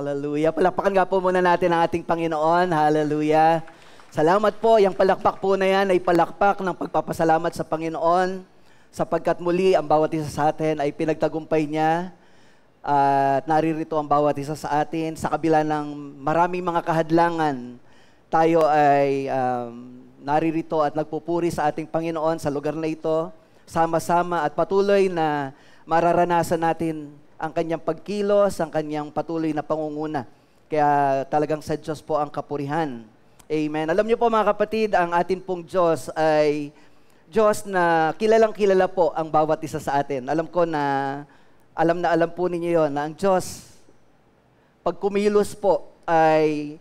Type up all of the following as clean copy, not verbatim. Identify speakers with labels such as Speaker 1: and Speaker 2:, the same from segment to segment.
Speaker 1: Hallelujah. Palakpakan nga po muna natin ang ating Panginoon. Hallelujah. Salamat po. Yung palakpak po na yan ay palakpak ng pagpapasalamat sa Panginoon sapagkat muli ang bawat isa sa atin ay pinagtagumpay niya at naririto ang bawat isa sa atin. Sa kabila ng maraming mga kahadlangan, tayo ay naririto at nagpupuri sa ating Panginoon sa lugar na ito, sama-sama at patuloy na mararanasan natin ang kanyang pagkilos, ang kanyang patuloy na pangunguna. Kaya talagang sa Diyos po ang kapurihan. Amen. Alam niyo po mga kapatid, ang atin pong Diyos ay Diyos na kilalang kilala po ang bawat isa sa atin. Alam ko na alam po ninyo yon na ang Diyos, pag kumilos po, ay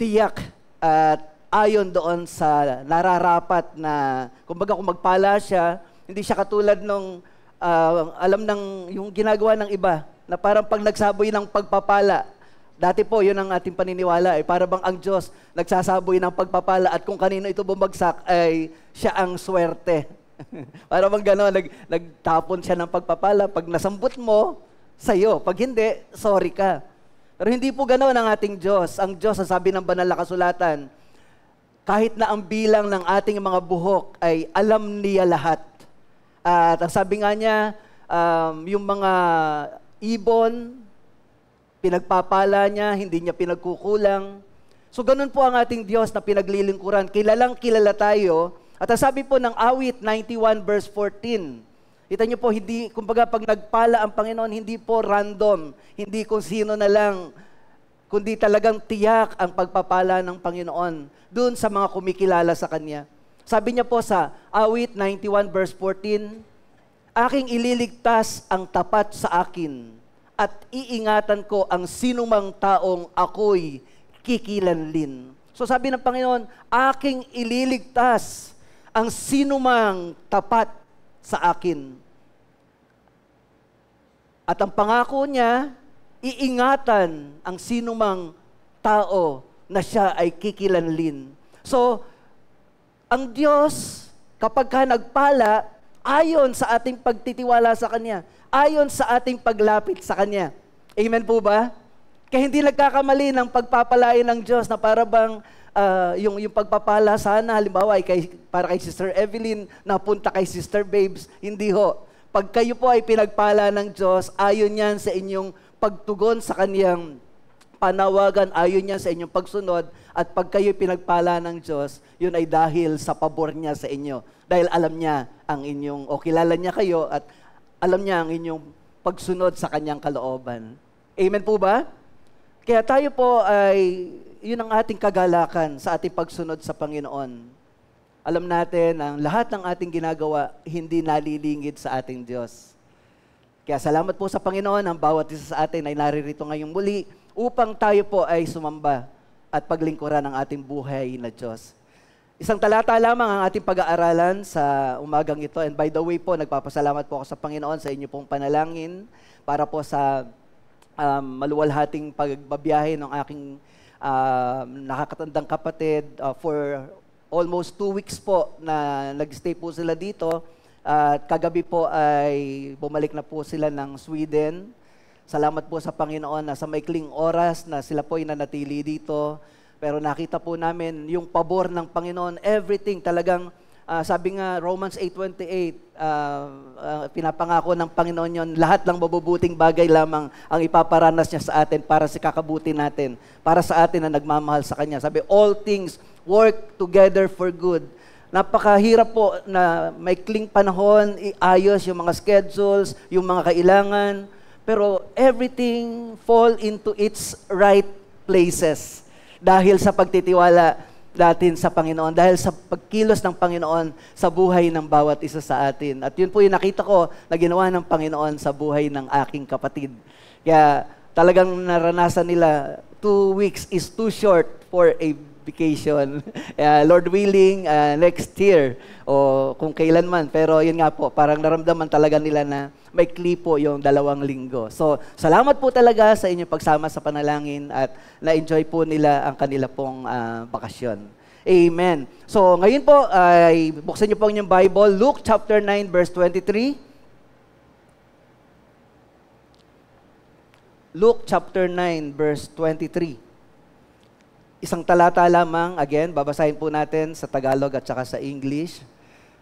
Speaker 1: tiyak at ayon doon sa nararapat na, kumbaga kung magpala siya, hindi siya katulad nung alam ng yung ginagawa ng iba na parang pag nagsaboy ng pagpapala. Dati po, yun ang ating paniniwala. Para bang ang Diyos nagsasaboy ng pagpapala at kung kanino ito bumagsak ay siya ang swerte. Para bang gano'n, nagtapon siya ng pagpapala. Pag nasambot mo, sa'yo. Pag hindi, sorry ka. Pero hindi po gano'n ang ating Diyos. Ang Diyos, ang sabi ng banal na kasulatan, kahit na ang bilang ng ating mga buhok ay alam niya lahat. At ang sabi nga niya, yung mga ibon, pinagpapala niya, hindi niya pinagkukulang. So ganun po ang ating Diyos na pinaglilingkuran. Kilalang kilala tayo. At ang sabi po ng awit 91 verse 14, kita niyo po, hindi, kumbaga pag nagpala ang Panginoon, hindi po random, hindi kung sino na lang, kundi talagang tiyak ang pagpapala ng Panginoon doon sa mga kumikilala sa Kanya. Sabi niya po sa awit 91 verse 14, aking ililigtas ang tapat sa akin at iingatan ko ang sinumang taong ako'y kikilanlin. So sabi ng Panginoon, aking ililigtas ang sinumang tapat sa akin. At ang pangako niya, iingatan ang sinumang tao na siya ay kikilanlin. So, ang Diyos, kapag ka nagpala, ayon sa ating pagtitiwala sa Kanya, ayon sa ating paglapit sa Kanya. Amen po ba? Kaya hindi nagkakamali ng pagpapalain ng Diyos na para bang yung pagpapala sana, halimbawa, para kay Sister Evelyn, napunta kay Sister Babes. Hindi ho. Pag kayo po ay pinagpala ng Diyos, ayon yan sa inyong pagtugon sa Kanyang panawagan, ayon niya sa inyong pagsunod, at pag kayo pinagpala ng Diyos, yun ay dahil sa pabor niya sa inyo. Dahil alam niya ang inyong, o kilala niya kayo, at alam niya ang inyong pagsunod sa Kanyang kalooban. Amen po ba? Kaya tayo po ay, yun ang ating kagalakan sa ating pagsunod sa Panginoon. Alam natin ang lahat ng ating ginagawa, hindi nalilingid sa ating Diyos. Kaya salamat po sa Panginoon, ang bawat isa sa atin ay naririto ngayong muli upang tayo po ay sumamba at paglingkuran ng ating buhay na Diyos. Isang talata lamang ang ating pag-aaralan sa umagang ito. And by the way po, nagpapasalamat po ako sa Panginoon sa inyo pong panalangin para po sa maluwalhating pagbabiyahe ng aking nakakatandang kapatid for almost 2 weeks po na nag-stay po sila dito. At kagabi po ay bumalik na po sila ng Sweden. Salamat po sa Panginoon na sa maikling oras na sila po ay nanatili dito. Pero nakita po namin yung pabor ng Panginoon, everything talagang, sabi nga Romans 8:28, pinapangako ng Panginoon yon, lahat ng mabubuting bagay lamang ang ipaparanas niya sa atin para sa kakabuti natin, para sa atin na nagmamahal sa Kanya. Sabi, all things work together for good. Napakahirap po na maikling panahon, iayos yung mga schedules, yung mga kailangan, pero everything fall into its right places dahil sa pagtitiwala natin sa Panginoon, dahil sa pagkilos ng Panginoon sa buhay ng bawat isa sa atin. At yun po yung nakita ko na ginawa ng Panginoon sa buhay ng aking kapatid. Kaya talagang naranasan nila, 2 weeks is too short for a vacation. Lord willing, next year o kung kailan man. Pero yun nga po, parang naramdaman talaga nila na may po yung 2 linggo. So, salamat po talaga sa inyong pagsama sa panalangin at na-enjoy po nila ang kanila pong bakasyon. Amen. So, ngayon po, ay buksan niyo po ang inyong Bible, Luke chapter 9, verse 23. Luke chapter 9, verse 23. Isang talata lamang, again, babasahin po natin sa Tagalog at saka sa English.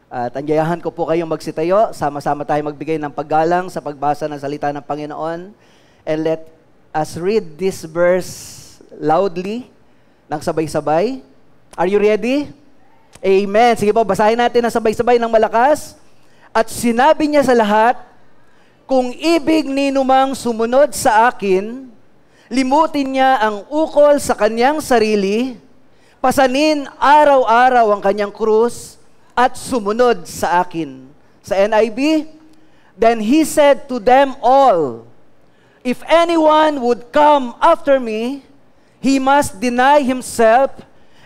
Speaker 1: At anyayahan ko po kayong magsitayo, sama-sama tayo magbigay ng paggalang sa pagbasa ng salita ng Panginoon. And let us read this verse loudly, ng sabay-sabay. Are you ready? Amen. Sige po, basahin natin ng sabay-sabay ng malakas. At sinabi niya sa lahat, kung ibig ninumang sumunod sa akin, limutin niya ang ukol sa kanyang sarili, pasanin araw-araw ang kanyang krus, at sumunod sa akin. Sa NIV, then he said to them all, if anyone would come after me, he must deny himself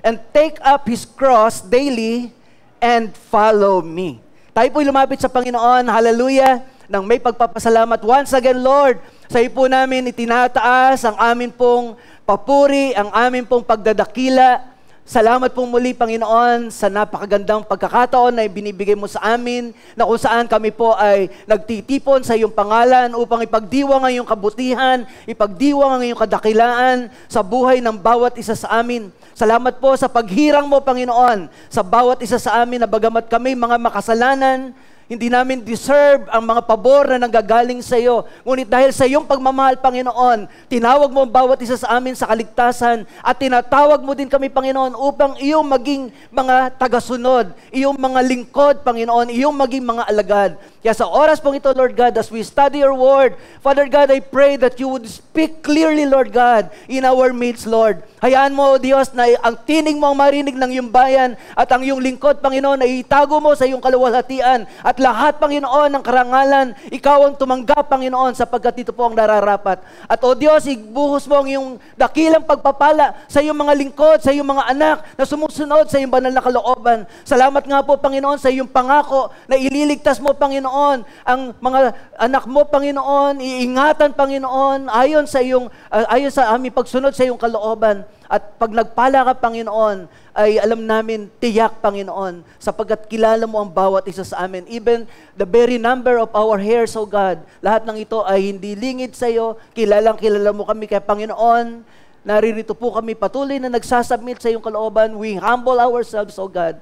Speaker 1: and take up his cross daily and follow me. Tayo po'y lumapit sa Panginoon, hallelujah, nang may pagpapasalamat. Once again, Lord, sa iyo po namin itinataas ang amin pong papuri, ang amin pong pagdadakila. Salamat pong muli, Panginoon, sa napakagandang pagkakataon na binibigay mo sa amin, na kung saan kami po ay nagtitipon sa iyong pangalan upang ipagdiwang ang iyong kabutihan, ipagdiwang ang iyong kadakilaan sa buhay ng bawat isa sa amin. Salamat po sa paghirang mo, Panginoon, sa bawat isa sa amin na bagamat kami mga makasalanan, hindi namin deserve ang mga pabor na nanggagaling sa iyo. Ngunit dahil sa iyong pagmamahal, Panginoon, tinawag mo ang bawat isa sa amin sa kaligtasan at tinatawag mo din kami, Panginoon, upang iyong maging mga tagasunod, iyong mga lingkod, Panginoon, iyong maging mga alagad. Kaya sa oras pong ito, Lord God, as we study your word, Father God, I pray that you would speak clearly, Lord God, in our midst, Lord. Hayaan mo, O Diyos, na ang tinig mo ang marinig ng iyong bayan at ang iyong lingkod, Panginoon, ay itago mo sa iyong kaluwalhatian at lahat, Panginoon, ng karangalan, ikaw ang tumanggap, Panginoon, sapagkat ito po ang nararapat. At, O Diyos, ibuhos mo ang iyong dakilang pagpapala sa iyong mga lingkod, sa iyong mga anak na sumusunod sa iyong banal na kalooban. Salamat nga po, Panginoon, sa iyong pangako na ililigtas mo, Panginoon, ang mga anak mo, Panginoon, iingatan, Panginoon, ayon sa aming pagsunod sa iyong kalooban. At pag nagpala ka, Panginoon, ay alam namin, tiyak, Panginoon, sapagkat kilala mo ang bawat isa sa amin. Even the very number of our hairs, O God, lahat ng ito ay hindi lingid sa iyo. Kilala mo kami. Kaya, Panginoon, naririto po kami patuloy na nagsasubmit sa iyong kalooban. We humble ourselves, O God.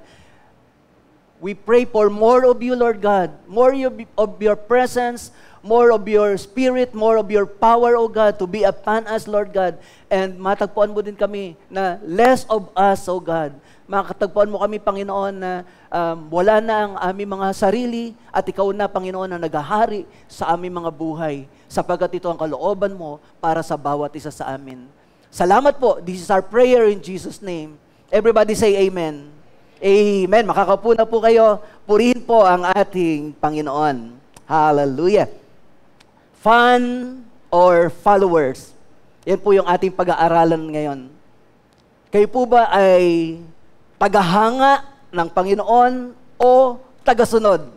Speaker 1: We pray for more of you, Lord God, more of your presence, more of your spirit, more of your power, O God, to be upon us, Lord God. And matagpuan mo din kami na less of us, O God. Makatagpuan mo kami, Panginoon, na wala na ang aming mga sarili at ikaw na, Panginoon, ang naghahari sa aming mga buhay, sapagkat ito ang kalooban mo para sa bawat isa sa amin. Salamat po. This is our prayer in Jesus' name. Everybody say amen. Amen. Makakaupo na po kayo. Purihin po ang ating Panginoon. Hallelujah. Fan or followers? Yan po yung ating pag-aaralan ngayon. Kayo po ba ay tagahanga ng Panginoon o tagasunod?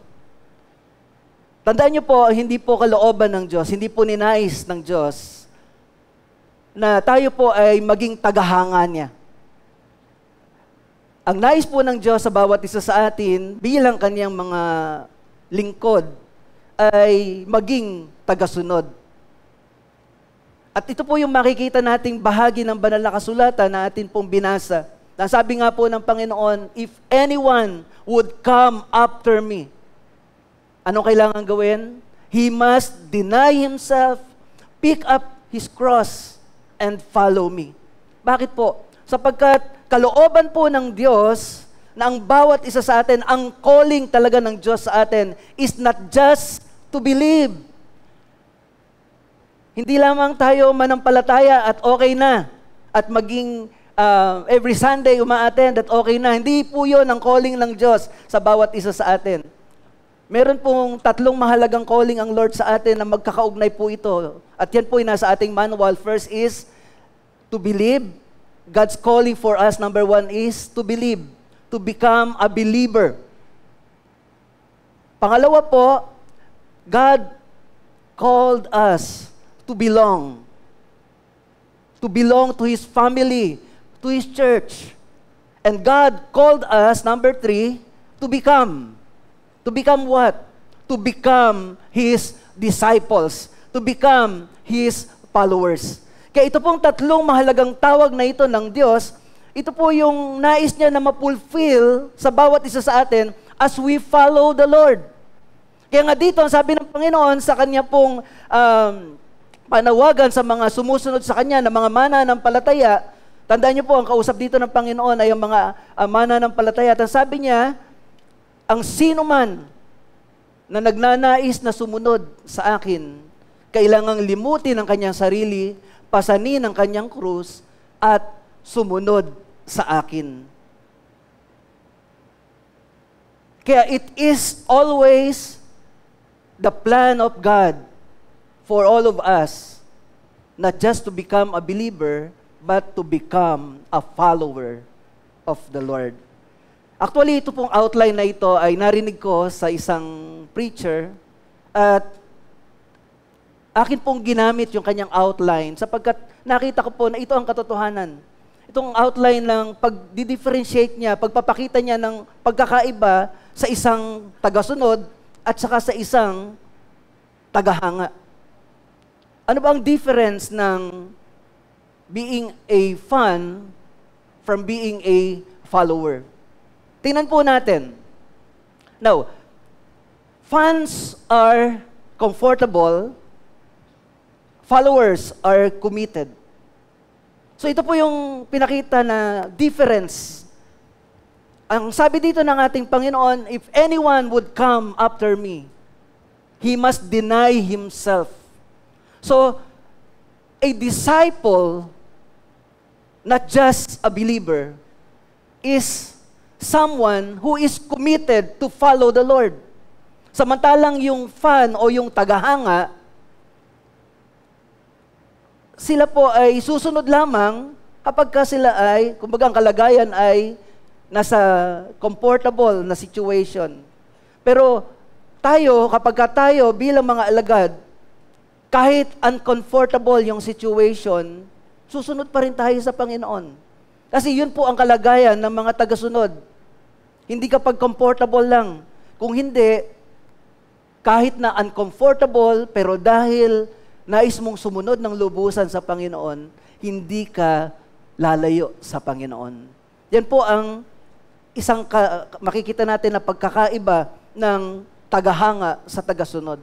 Speaker 1: Tandaan niyo po, hindi po kalooban ng Diyos, hindi po ninais ng Diyos na tayo po ay maging tagahanga niya. Ang nais po ng Diyos sa bawat isa sa atin bilang kanyang mga lingkod ay maging tagasunod. At ito po yung makikita nating bahagi ng banal na kasulatan na atin pong binasa. Nasabi nga po ng Panginoon, if anyone would come after me, anong kailangan gawin? He must deny himself, pick up his cross, and follow me. Bakit po? Sapagkat kalooban po ng Diyos na ang bawat isa sa atin, ang calling talaga ng Diyos sa atin is not just to believe. Hindi lamang tayo manampalataya at okay na at maging every Sunday umaattend at okay na. Hindi po yun ang calling ng Diyos sa bawat isa sa atin. Meron pong tatlong mahalagang calling ang Lord sa atin na magkakaugnay po ito. At yan po yung nasa ating manual. First is to believe. God's calling for us, number one, is to believe, to become a believer. Pangalawa po, God called us to belong to His family, to His church. And God called us, number three, to become. To become what? To become His disciples, to become His followers. Kaya ito pong tatlong mahalagang tawag na ito ng Diyos, ito po yung nais niya na ma-fulfill sa bawat isa sa atin as we follow the Lord. Kaya nga dito, ang sabi ng Panginoon sa kanya pong panawagan sa mga sumusunod sa kanya na mga mananampalataya, tandaan niyo po, ang kausap dito ng Panginoon ay ang mga mananampalataya. At sabi niya, ang sino man na nagnanais na sumunod sa akin, kailangang limutin ang kanyang sarili, pasanin ang kanyang krus, at sumunod sa akin. Kaya it is always the plan of God for all of us, not just to become a believer, but to become a follower of the Lord. Actually, ito pong outline na ito ay narinig ko sa isang preacher at akin pong ginamit yung kanyang outline sapagkat nakita ko po na ito ang katotohanan. Itong outline ng pag-differentiate niya, pagpapakita niya ng pagkakaiba sa isang tagasunod at saka sa isang tagahanga. Ano ba ang difference ng being a fan from being a follower? Tingnan po natin. Now, fans are comfortable, followers are committed. So ito po yung pinakita na difference. Ang sabi dito ng ating Panginoon, if anyone would come after me, he must deny himself. So, a disciple, not just a believer, is someone who is committed to follow the Lord. Samantalang yung fan o yung tagahanga, sila po ay susunod lamang kapag ka sila ay, kumbaga ang kalagayan ay nasa comfortable na situation. Pero tayo, kapag ka tayo bilang mga alagad, kahit uncomfortable yung situation, susunod pa rin tayo sa Panginoon. Kasi yun po ang kalagayan ng mga tagasunod. Hindi kapag comfortable lang. Kung hindi, kahit na uncomfortable, pero dahil nais mong sumunod ng lubusan sa Panginoon, hindi ka lalayo sa Panginoon. Yan po ang isang makikita natin na pagkakaiba ng tagahanga sa tagasunod.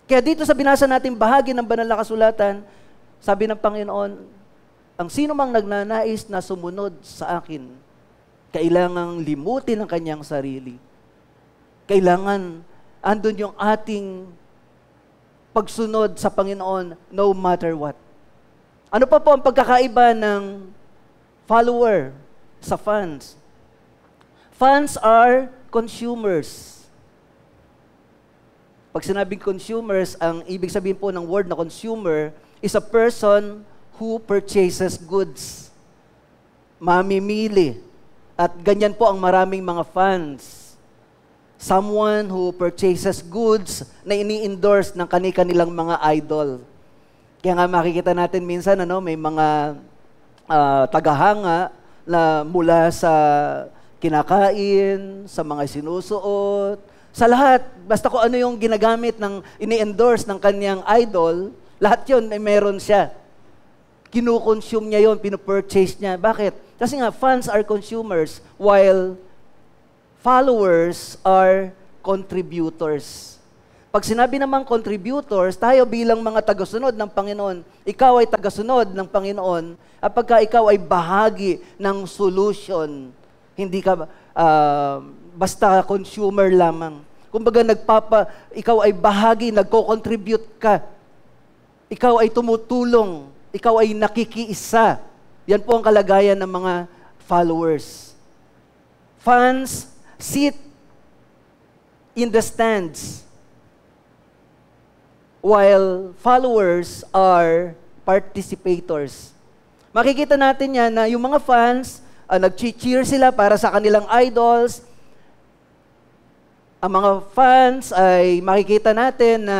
Speaker 1: Kaya dito sa binasa nating bahagi ng banal na kasulatan, sabi ng Panginoon, ang sino mang nagnanais na sumunod sa akin, kailangang limutin ang kanyang sarili. Kailangan andun yung ating pagsunod sa Panginoon no matter what. Ano pa po ang pagkakaiba ng follower sa fans? Fans are consumers. Pag sinabing consumers, ang ibig sabihin po ng word na consumer is a person who purchases goods. Mamimili. At ganyan po ang maraming mga fans. Someone who purchases goods na ini-endorse ng kanilang mga idol. Kaya nga makikita natin minsan, may mga tagahanga na mula sa kinakain, sa mga sinusuot, sa lahat. Basta kung ano yung ginagamit ng ini-endorse ng kanyang idol, lahat yun ay meron siya. Kinukonsume niya yun, pinupurchase niya. Bakit? Kasi nga, fans are consumers, while followers are contributors. Pag sinabi namang contributors, tayo bilang mga tagasunod ng Panginoon, ikaw ay tagasunod ng Panginoon, at pagka ikaw ay bahagi ng solution, hindi ka basta consumer lamang. Kumbaga ikaw ay bahagi, nagko-contribute ka. Ikaw ay tumutulong, ikaw ay nakikiisa. Yan po ang kalagayan ng mga followers. Fans sit in the stands, while followers are participators. Makikita natin yan na yung mga fans, nag-cheer sila para sa kanilang idols. Ang mga fans ay makikita natin na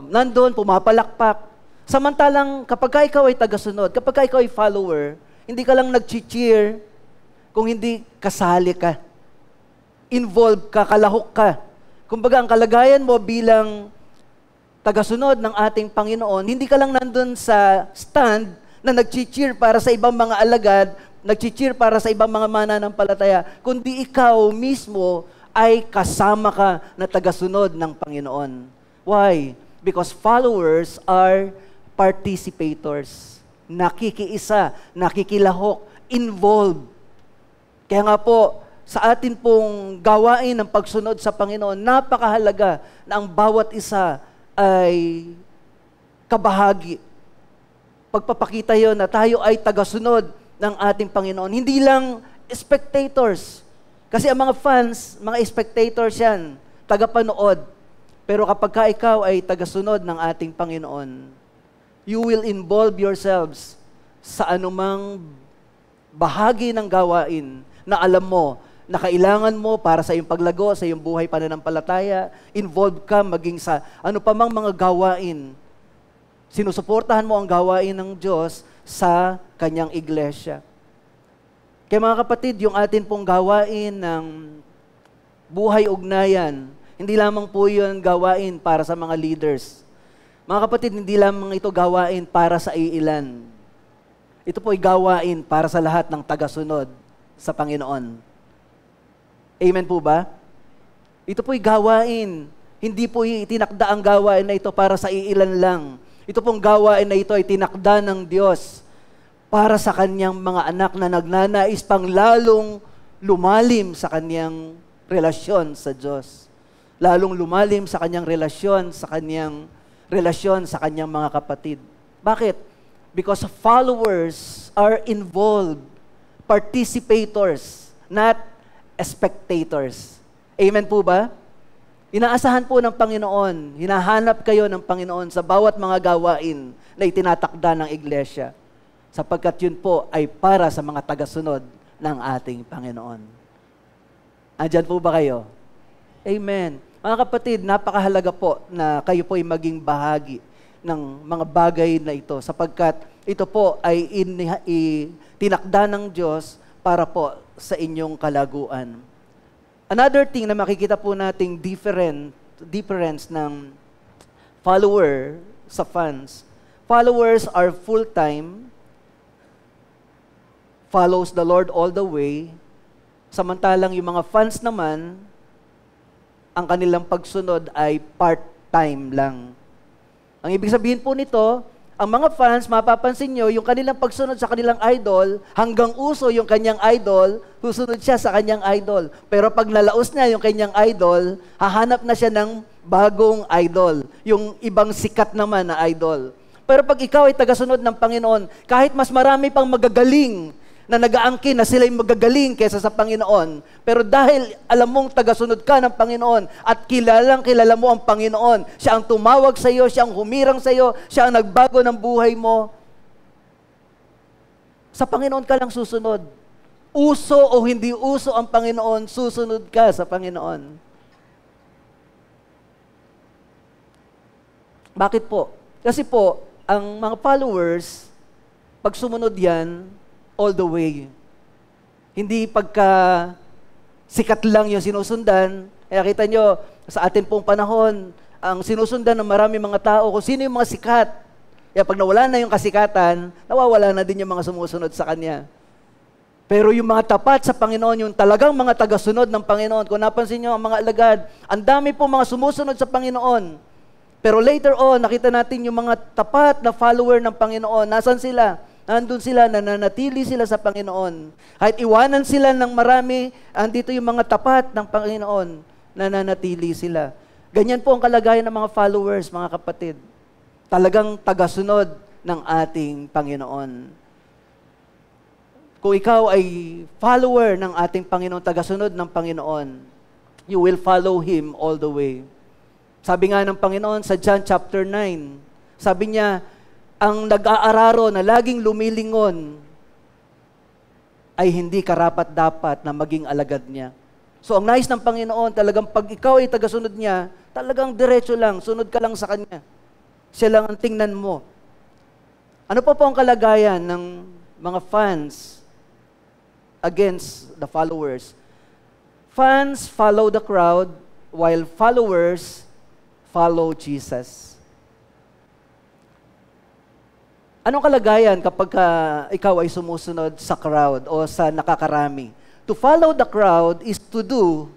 Speaker 1: nandun, pumapalakpak. Samantalang kapag ikaw ay tagasunod, kapag ikaw ay follower, hindi ka lang nag-cheer kung hindi kasali ka. Involved ka, kalahok ka. Kumbaga, ang kalagayan mo bilang tagasunod ng ating Panginoon, hindi ka lang nandun sa stand na nag-cheer para sa ibang mga alagad, nag-cheer para sa ibang mga mananampalataya, kundi ikaw mismo ay kasama ka na tagasunod ng Panginoon. Why? Because followers are participators. Nakikiisa, nakikilahok, involved. Kaya nga po, sa atin pong gawain ng pagsunod sa Panginoon, napakahalaga na ang bawat isa ay kabahagi. Pagpapakita yon na tayo ay tagasunod ng ating Panginoon. Hindi lang spectators. Kasi ang mga fans, mga spectators yan, tagapanood. Pero kapag ka ikaw ay tagasunod ng ating Panginoon, you will involve yourselves sa anumang bahagi ng gawain na alam mo na kailangan mo para sa iyong paglago, sa iyong buhay pananampalataya, involved ka maging sa ano pa mang mga gawain. Sinusuportahan mo ang gawain ng Diyos sa kanyang iglesia. Kaya mga kapatid, yung atin pong gawain ng buhay ugnayan, hindi lamang po yun gawain para sa mga leaders. Mga kapatid, hindi lamang ito gawain para sa iilan. Ito po ay gawain para sa lahat ng tagasunod sa Panginoon. Amen po ba? Ito po ay gawain. Hindi po itinakda ang gawain na ito para sa iilan lang. Ito pong gawain na ito ay tinakda ng Diyos para sa kanyang mga anak na nagnanais pang lalong lumalim sa kanyang relasyon sa Diyos. Lalong lumalim sa kanyang relasyon sa kanyang mga kapatid. Bakit? Because followers are involved, participators, not spectators. Amen po ba? Inaasahan po ng Panginoon, hinahanap kayo ng Panginoon sa bawat mga gawain na itinatakda ng iglesia. Sapagkat yun po ay para sa mga tagasunod ng ating Panginoon. Andyan po ba kayo? Amen. Mga kapatid, napakahalaga po na kayo po ay maging bahagi ng mga bagay na ito sapagkat ito po ay tinakda ng Diyos para po sa inyong kalaguan. Another thing na makikita po nating difference ng follower sa fans. Followers are full-time, follows the Lord all the way, samantalang yung mga fans naman, ang kanilang pagsunod ay part-time lang. Ang ibig sabihin po nito, ang mga fans, mapapansin nyo, yung kanilang pagsunod sa kanilang idol, hanggang uso yung kanyang idol, susunod siya sa kanyang idol. Pero pag nalaos niya yung kanyang idol, hahanap na siya ng bagong idol, yung ibang sikat naman na idol. Pero pag ikaw ay tagasunod ng Panginoon, kahit mas marami pang magagaling na nag-aangkin na sila'y magagaling kaysa sa Panginoon, pero dahil alam mong tagasunod ka ng Panginoon at kilala mo ang Panginoon, siya ang tumawag sa iyo, siya ang humirang sa iyo, siya ang nagbago ng buhay mo, sa Panginoon ka lang susunod. Uso o hindi uso ang Panginoon, susunod ka sa Panginoon. Bakit po? Kasi po, ang mga followers, pag sumunod yan, all the way. Hindi pagka sikat lang yung sinusundan. Kaya kita nyo, sa atin pong panahon, ang sinusundan ng marami mga tao, kung sino yung mga sikat. Kaya pag nawala na yung kasikatan, nawawala na din yung mga sumusunod sa Kanya. Pero yung mga tapat sa Panginoon, yung talagang mga tagasunod ng Panginoon, kung napansin nyo ang mga alagad, ang dami po mga sumusunod sa Panginoon. Pero later on, nakita natin yung mga tapat na follower ng Panginoon. Nasaan sila? Nandun sila, nananatili sila sa Panginoon. Kahit iwanan sila ng marami, andito yung mga tapat ng Panginoon, nananatili sila. Ganyan po ang kalagayan ng mga followers, mga kapatid. Talagang tagasunod ng ating Panginoon. Kung ikaw ay follower ng ating Panginoon, tagasunod ng Panginoon, you will follow Him all the way. Sabi nga ng Panginoon sa John chapter 9, sabi niya, ang nag-aararo na laging lumilingon ay hindi karapat-dapat na maging alagad niya. So ang nais ng Panginoon, talagang pag ikaw ay tagasunod niya, talagang diretso lang, sunod ka lang sa Kanya. Siya lang ang tingnan mo. Ano pa po ang kalagayan ng mga fans against the followers? Fans follow the crowd while followers follow Jesus. Anong kalagayan kapag ikaw ay sumusunod sa crowd o sa nakakarami? To follow the crowd is to do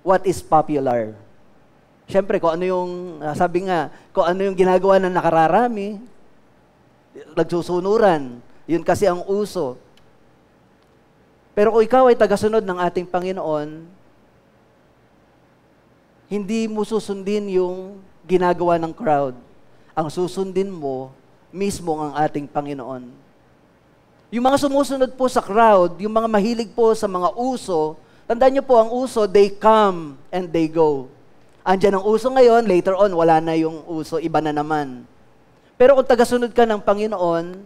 Speaker 1: what is popular. Siyempre, kung ano yung, sabi nga, kung ano yung ginagawa ng nakararami, nagsusunuran. Yun kasi ang uso. Pero kung ikaw ay tagasunod ng ating Panginoon, hindi mo susundin yung ginagawa ng crowd. Ang susundin mo, mismo ang ating Panginoon. Yung mga sumusunod po sa crowd, yung mga mahilig po sa mga uso, tandaan niyo po, ang uso, they come and they go. Andiyan ang uso ngayon, later on, wala na yung uso, iba na naman. Pero kung tagasunod ka ng Panginoon,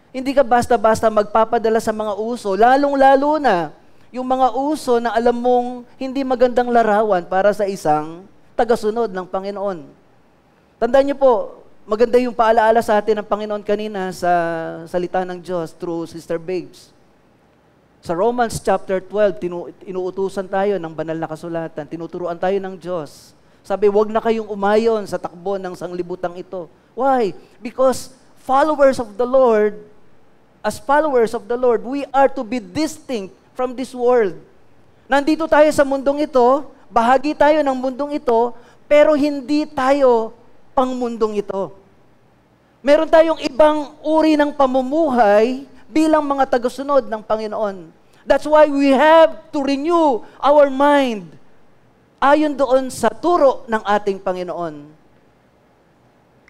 Speaker 1: hindi ka basta-basta magpapadala sa mga uso, lalong-lalo na yung mga uso na alam mong hindi magandang larawan para sa isang tagasunod ng Panginoon. Tandaan niyo po, maganda yung paalaala sa atin ng Panginoon kanina sa salita ng Diyos through Sister Babes. Sa Romans chapter 12, inuutusan tayo ng banal na kasulatan, tinuturuan tayo ng Diyos. Sabi, huwag na kayong umayon sa takbo ng sanglibutang ito. Why? Because followers of the Lord, as followers of the Lord, we are to be distinct from this world. Nandito tayo sa mundong ito, bahagi tayo ng mundong ito, pero hindi tayo pangmundong ito. Meron tayong ibang uri ng pamumuhay bilang mga tagasunod ng Panginoon. That's why we have to renew our mind ayon doon sa turo ng ating Panginoon.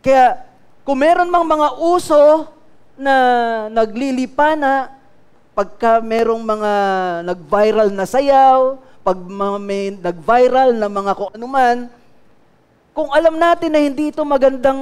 Speaker 1: Kaya, kung meron mang mga uso na naglilipana, pagka merong mga nag-viral na sayaw, pag may nag-viral na mga kung anuman, kung alam natin na hindi ito magandang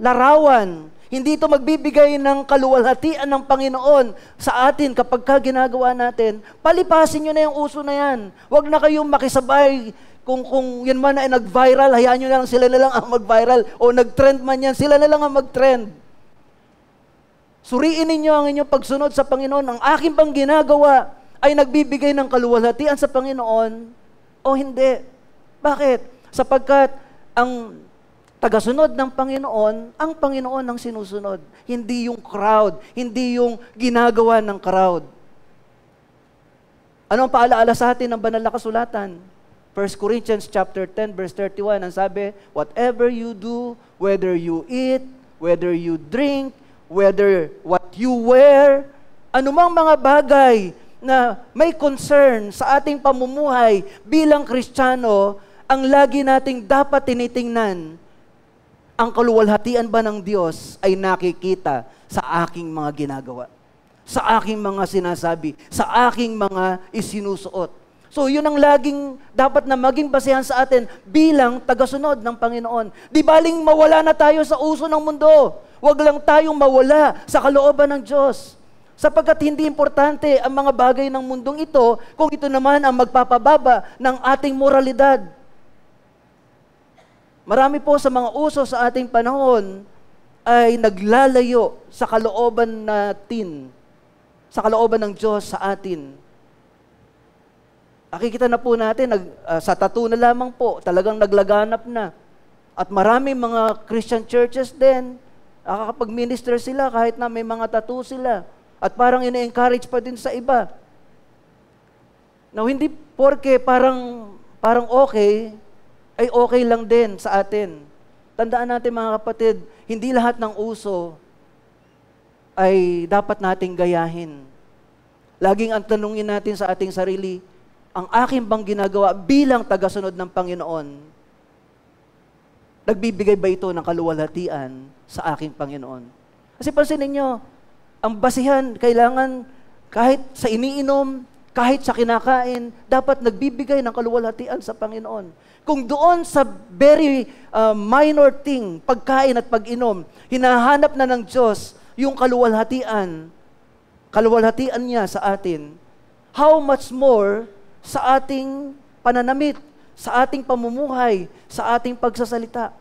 Speaker 1: larawan, hindi ito magbibigay ng kaluwalhatian ng Panginoon sa atin kapag ginagawa natin, palipasin nyo na yung uso na yan. Huwag na kayong makisabay. Kung yan man ay nag-viral, hayaan nyo na lang sila na lang ang mag-viral. O nag-trend man yan, sila na lang ang mag-trend. Suriin ninyo ang inyong pagsunod sa Panginoon. Ang aking bang ginagawa ay nagbibigay ng kaluwalhatian sa Panginoon o hindi? Bakit? Sapagkat ang tagasunod ng Panginoon, ang Panginoon ang sinusunod. Hindi yung crowd, hindi yung ginagawa ng crowd. Ano ang paalaala sa atin ng banal na kasulatan? 1 Corinthians chapter 10 verse 31, ang sabi, whatever you do, whether you eat, whether you drink, whether what you wear, anumang mga bagay na may concern sa ating pamumuhay bilang Kristiyano, ang lagi nating dapat tinitingnan, ang kaluwalhatian ba ng Diyos ay nakikita sa aking mga ginagawa, sa aking mga sinasabi, sa aking mga isinusuot. So, yun ang laging dapat na maging basehan sa atin bilang tagasunod ng Panginoon. Di baling mawala na tayo sa uso ng mundo. Huwag lang tayong mawala sa kalooban ng Diyos. Sapagkat hindi importante ang mga bagay ng mundong ito kung ito naman ang magpapababa ng ating moralidad. Marami po sa mga uso sa ating panahon ay naglalayo sa kalooban natin, sa kalooban ng Diyos sa atin. Nakikita na po natin, sa tattoo na lamang po, talagang naglaganap na. At maraming mga Christian churches din, nakakapag-minister sila kahit na may mga tattoo sila. At parang ina-encourage pa din sa iba. Now, hindi porke parang okay, ay okay lang din sa atin. Tandaan natin mga kapatid, hindi lahat ng uso ay dapat nating gayahin. Laging ang tanungin natin sa ating sarili, ang aking bang ginagawa bilang tagasunod ng Panginoon, nagbibigay ba ito ng kaluwalhatian sa aking Panginoon? Kasi pansinin nyo, ang basihan, kailangan kahit sa iniinom, kahit sa kinakain, dapat nagbibigay ng kaluwalhatian sa Panginoon. Kung doon sa very minor thing, pagkain at pag-inom, hinahanap na ng Diyos yung kaluwalhatian niya sa atin, how much more sa ating pananamit, sa ating pamumuhay, sa ating pagsasalita.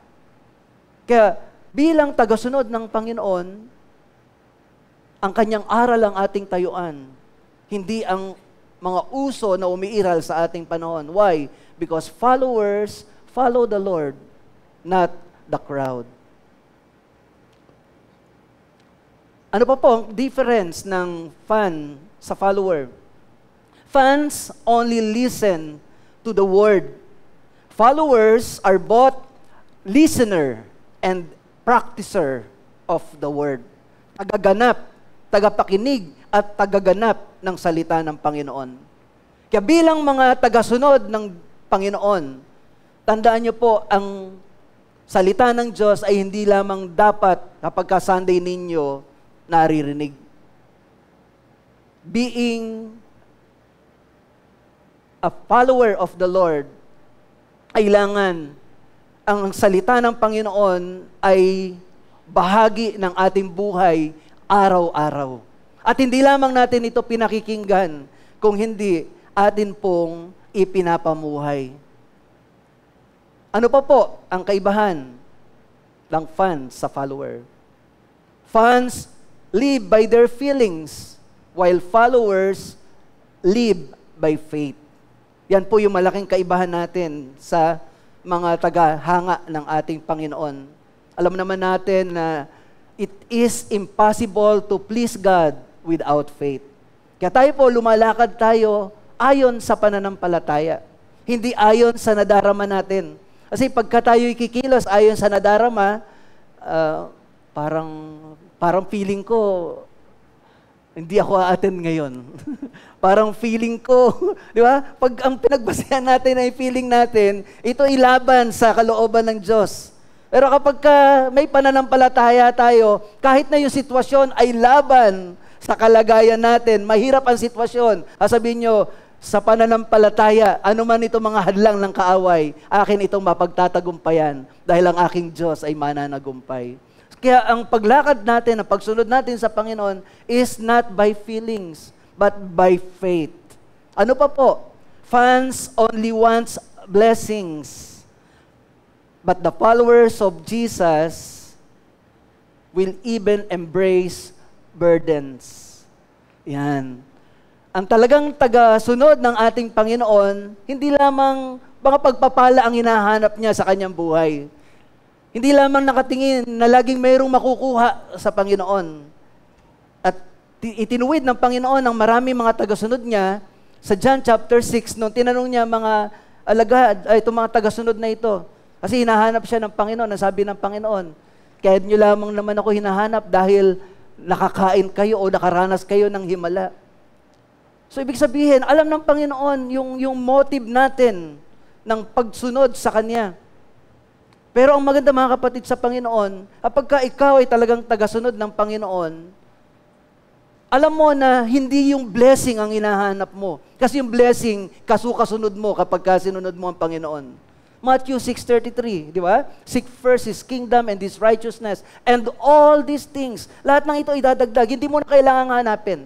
Speaker 1: Kaya bilang tagasunod ng Panginoon, ang kanyang aral ang ating tayuan, hindi ang mga uso na umiiral sa ating panahon. Why? Because followers follow the Lord, not the crowd. Ano pa po ang difference ng fan sa follower? Fans only listen to the word. Followers are both listener and practicer of the word. Tagaganap, tagapakinig, at tagaganap ng salita ng Panginoon. Kaya bilang mga tagasunod ng Panginoon, tandaan niyo po, ang salita ng Diyos ay hindi lamang dapat kapag Sunday ninyo naririnig. Being a follower of the Lord, kailangan ang salita ng Panginoon ay bahagi ng ating buhay araw-araw. At hindi lamang natin ito pinakikinggan, kung hindi atin pong ipinapamuhay. Ano pa po ang kaibahan ng fans sa follower? Fans live by their feelings, while followers live by faith. Yan po yung malaking kaibahan natin sa mga tagahanga ng ating Panginoon. Alam naman natin na it is impossible to please God without faith. Kaya tayo po, lumalakad tayo ayon sa pananampalataya. Hindi ayon sa nadarama natin. Kasi pagka tayo kikilos ayon sa nadarama, parang feeling ko, hindi ako a-attend ngayon. Parang feeling ko, di ba? Pag ang pinagbasehan natin ay feeling natin, ito ilaban sa kalooban ng Diyos. Pero kapag may pananampalataya tayo, kahit na yung sitwasyon ay laban sa kalagayan natin, mahirap ang sitwasyon, sabihin nyo, sa pananampalataya, ano man ito mga hadlang ng kaaway, akin itong mapagtatagumpayan dahil ang aking Diyos ay mananagumpay. Kaya ang paglakad natin, ang pagsunod natin sa Panginoon is not by feelings, but by faith. Ano pa po? Fans only wants blessings, but the followers of Jesus will even embrace burdens. Yan. Ang talagang taga-sunod ng ating Panginoon, hindi lamang mga pagpapala ang hinahanap niya sa kanyang buhay. Hindi lamang nakatingin na laging mayroong makukuha sa Panginoon. At itinuwid ng Panginoon ang maraming mga taga-sunod niya sa John chapter 6, nung tinanong niya mga alagad, itong mga taga-sunod na ito. Kasi hinahanap siya ng Panginoon, nasabi ng Panginoon, kaya nyo lamang naman ako hinahanap dahil nakakain kayo o nakaranas kayo ng himala. So ibig sabihin, alam ng Panginoon yung motive natin ng pagsunod sa Kanya. Pero ang maganda mga kapatid sa Panginoon, kapag ikaw ay talagang tagasunod ng Panginoon, alam mo na hindi yung blessing ang hinahanap mo. Kasi yung blessing, kasukasunod mo kapag sinunod mo ang Panginoon. Matthew 6:33, di ba? Seek first His kingdom and His righteousness, and all these things, lahat ng ito idadagdag, hindi mo na kailangang hanapin.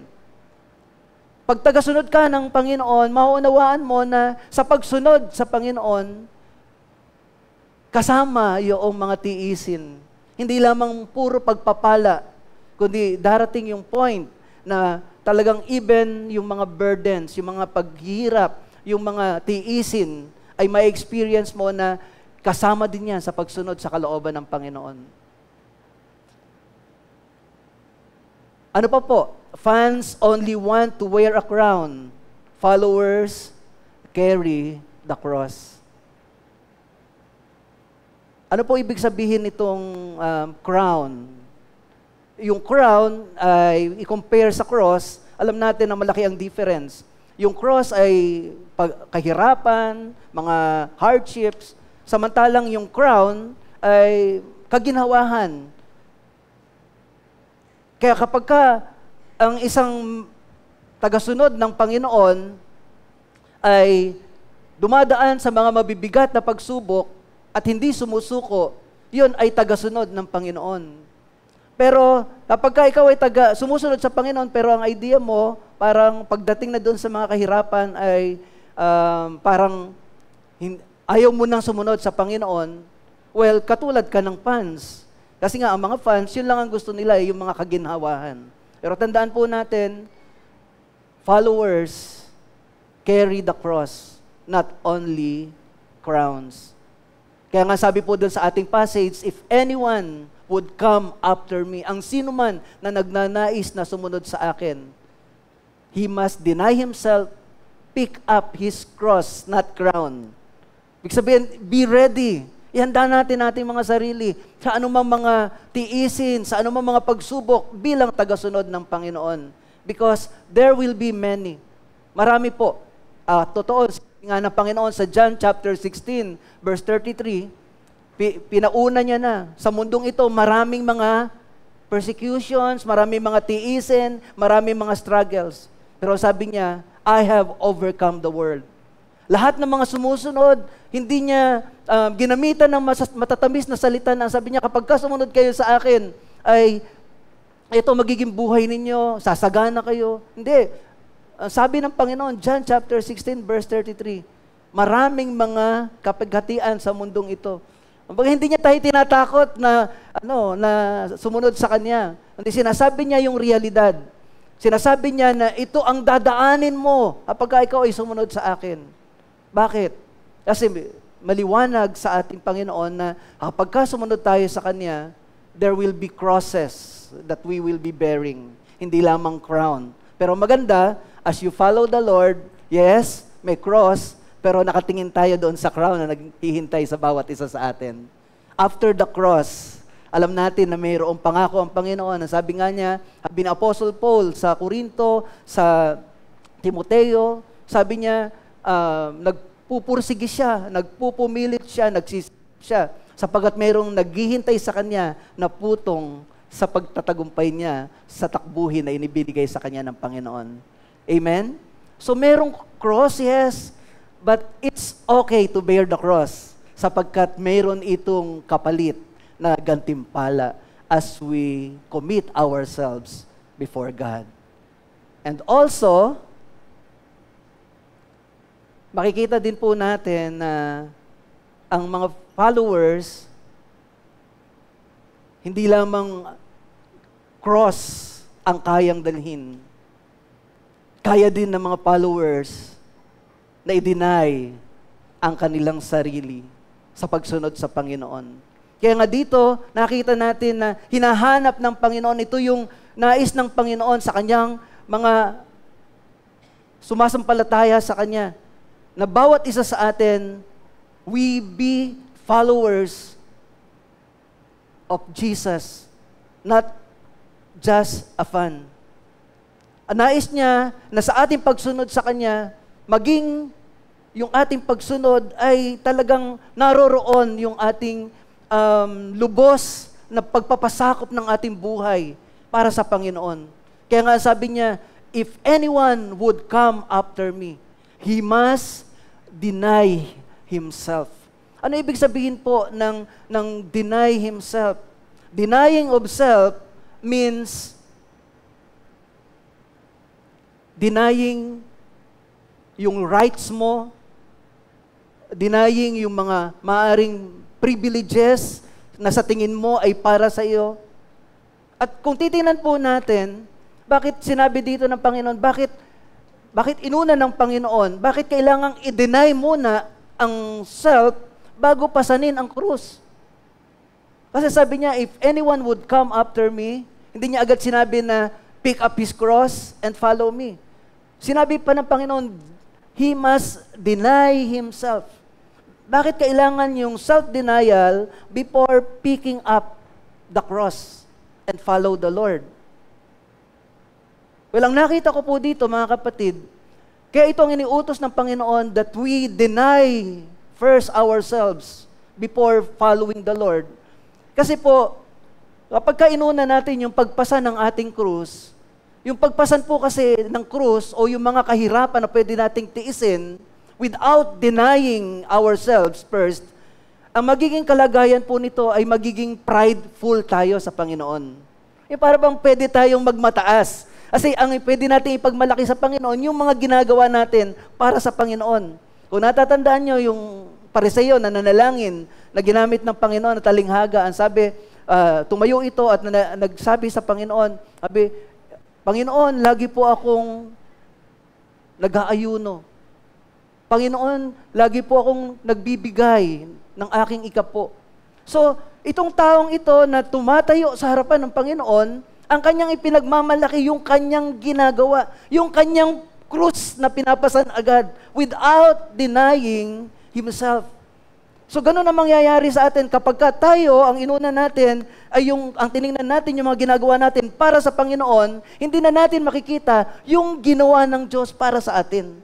Speaker 1: Pag tagasunod ka ng Panginoon, mauunawaan mo na sa pagsunod sa Panginoon, kasama yung mga tiisin. Hindi lamang puro pagpapala, kundi darating yung point na talagang even yung mga burdens, yung mga paghihirap, yung mga tiisin, ay may experience mo na kasama din yan sa pagsunod sa kalooban ng Panginoon. Ano pa po? Fans only want to wear a crown. Followers carry the cross. Ano po ibig sabihin nitong crown? Yung crown ay i-compare sa cross, alam natin na malaki ang difference. Yung cross ay kahirapan, mga hardships, samantalang yung crown ay kaginhawahan. Kaya kapag ang isang tagasunod ng Panginoon ay dumadaan sa mga mabibigat na pagsubok at hindi sumusuko, yun ay tagasunod ng Panginoon. Pero kapag ikaw ay sumusunod sa Panginoon, pero ang idea mo, parang pagdating na doon sa mga kahirapan ay parang ayaw mo nang sumunod sa Panginoon, well, katulad ka ng fans. Kasi nga, ang mga fans, yun lang ang gusto nila, yung mga kaginhawahan. Pero tandaan po natin, followers carry the cross, not only crowns. Kaya nga sabi po doon sa ating passage, if anyone would come after me. Ang sino man na nagnanais na sumunod sa akin, he must deny himself, pick up his cross, not crown. Ibig sabihin, be ready. Ihanda natin ating mga sarili sa anumang mga tiisin, sa anumang mga pagsubok bilang tagasunod ng Panginoon. Because there will be many. Marami po. Totoo, nga ng Panginoon sa John chapter 16, verse 33, pinauna niya na, sa mundong ito, maraming mga persecutions, maraming mga tiisin, maraming mga struggles. Pero sabi niya, I have overcome the world. Lahat ng mga sumusunod, hindi niya ginamitan ng matatamis na salita na sabi niya, kapag sumunod kayo sa akin, ay ito magiging buhay ninyo, sasagana kayo. Hindi. Sabi ng Panginoon, John chapter 16, verse 33, maraming mga kapighatian sa mundong ito. Hindi niya tayo tinatakot na sumunod sa Kanya. Hindi, sinasabi niya yung realidad. Sinasabi niya na ito ang dadaanin mo kapag ikaw ay sumunod sa akin. Bakit? Kasi maliwanag sa ating Panginoon na kapag sumunod tayo sa Kanya, there will be crosses that we will be bearing. Hindi lamang crown. Pero maganda, as you follow the Lord, yes, may cross, pero nakatingin tayo doon sa crown na naghihintay sa bawat isa sa atin. After the cross, alam natin na mayroong pangako ang Panginoon. Sabi nga niya, sabi ni Apostle Paul sa Corinto, sa Timoteo, sabi niya, nagpupursige siya, nagpupumilit siya, nagsisikap siya, sapagkat mayroong naghihintay sa kanya na putong sa pagtatagumpay niya sa takbuhin na inibigay sa kanya ng Panginoon. Amen? So merong cross, yes, but it's okay to bear the cross sapagkat mayroon itong kapalit na gantimpala as we commit ourselves before God. And also, makikita din po natin na ang mga followers, hindi lamang cross ang kayang dalhin. Kaya din ng mga followers na i-deny ang kanilang sarili sa pagsunod sa Panginoon. Kaya nga dito, nakita natin na hinahanap ng Panginoon, ito yung nais ng Panginoon sa kanyang mga sumasampalataya sa Kanya, na bawat isa sa atin, we be followers of Jesus, not just a fan. Nais niya na sa ating pagsunod sa Kanya, maging yung ating pagsunod ay talagang naroroon yung ating lubos na pagpapasakop ng ating buhay para sa Panginoon. Kaya nga sabi niya, if anyone would come after me, he must deny himself. Ano ibig sabihin po ng deny himself? Denying of self means denying yung rights mo, denying yung mga maaring privileges na sa tingin mo ay para sa iyo. At kung titingnan po natin, bakit sinabi dito ng Panginoon, bakit inuna ng Panginoon, bakit kailangang i-deny muna ang self bago pasanin ang krus? Kasi sabi niya, if anyone would come after me, hindi niya agad sinabi na pick up his cross and follow me. Sinabi pa ng Panginoon, he must deny himself. Bakit kailangan yung self-denial before picking up the cross and follow the Lord? Well, ang nakita ko po dito, mga kapatid, kaya ito ang iniutos ng Panginoon that we deny first ourselves before following the Lord. Kasi po, kapag inuna natin yung pagpasa ng ating krus, yung pagpasan po kasi ng krus o yung mga kahirapan na pwede nating tiisin, without denying ourselves first, ang magiging kalagayan po nito ay magiging prideful tayo sa Panginoon. Yung para bang pwede tayong magmataas. Kasi ang pwede natin ipagmalaki sa Panginoon, yung mga ginagawa natin para sa Panginoon. Kung natatandaan nyo yung Pariseo na nanalangin, na ginamit ng Panginoon na talinghaga, ang sabi, tumayo ito at nagsabi sa Panginoon, sabi, Panginoon, lagi po akong nag-aayuno. Panginoon, lagi po akong nagbibigay ng aking ikapo. So, Itong taong ito na tumatayo sa harapan ng Panginoon, ang kanyang ipinagmamalaki yung kanyang ginagawa, yung kanyang krus na pinapasan agad without denying himself. So ganun ang mangyayari sa atin kapag tayo, ang inuna natin ay ang tiningnan natin yung mga ginagawa natin para sa Panginoon, hindi na natin makikita yung ginawa ng Diyos para sa atin.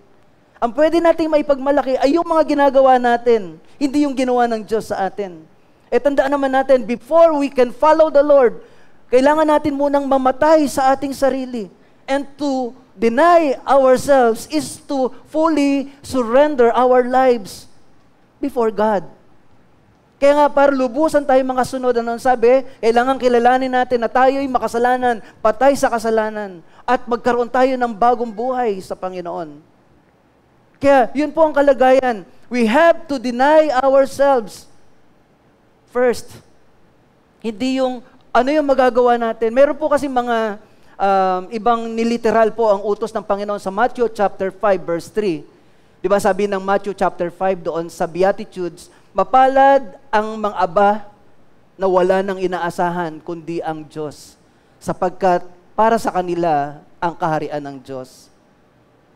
Speaker 1: Ang pwede nating maipagmalaki ay yung mga ginagawa natin, hindi yung ginawa ng Diyos sa atin. Tandaan naman natin, before we can follow the Lord, kailangan natin munang mamatay sa ating sarili. And to deny ourselves is to fully surrender our lives before God. Kaya nga para lubusan tayo mga sunod, ano sabi? Kailangan kilalanin natin na tayo'y makasalanan, patay sa kasalanan, at magkaroon tayo ng bagong buhay sa Panginoon. Kaya yun po ang kalagayan. We have to deny ourselves first. Hindi yung ano yung magagawa natin. Meron po kasi mga ibang niliteral po ang utos ng Panginoon sa Matthew chapter 5 verse 3. Di ba sabi ng Matthew chapter 5 doon sa Beatitudes, mapalad ang mga aba na wala nang inaasahan kundi ang Diyos, sapagkat para sa kanila ang kaharian ng Diyos.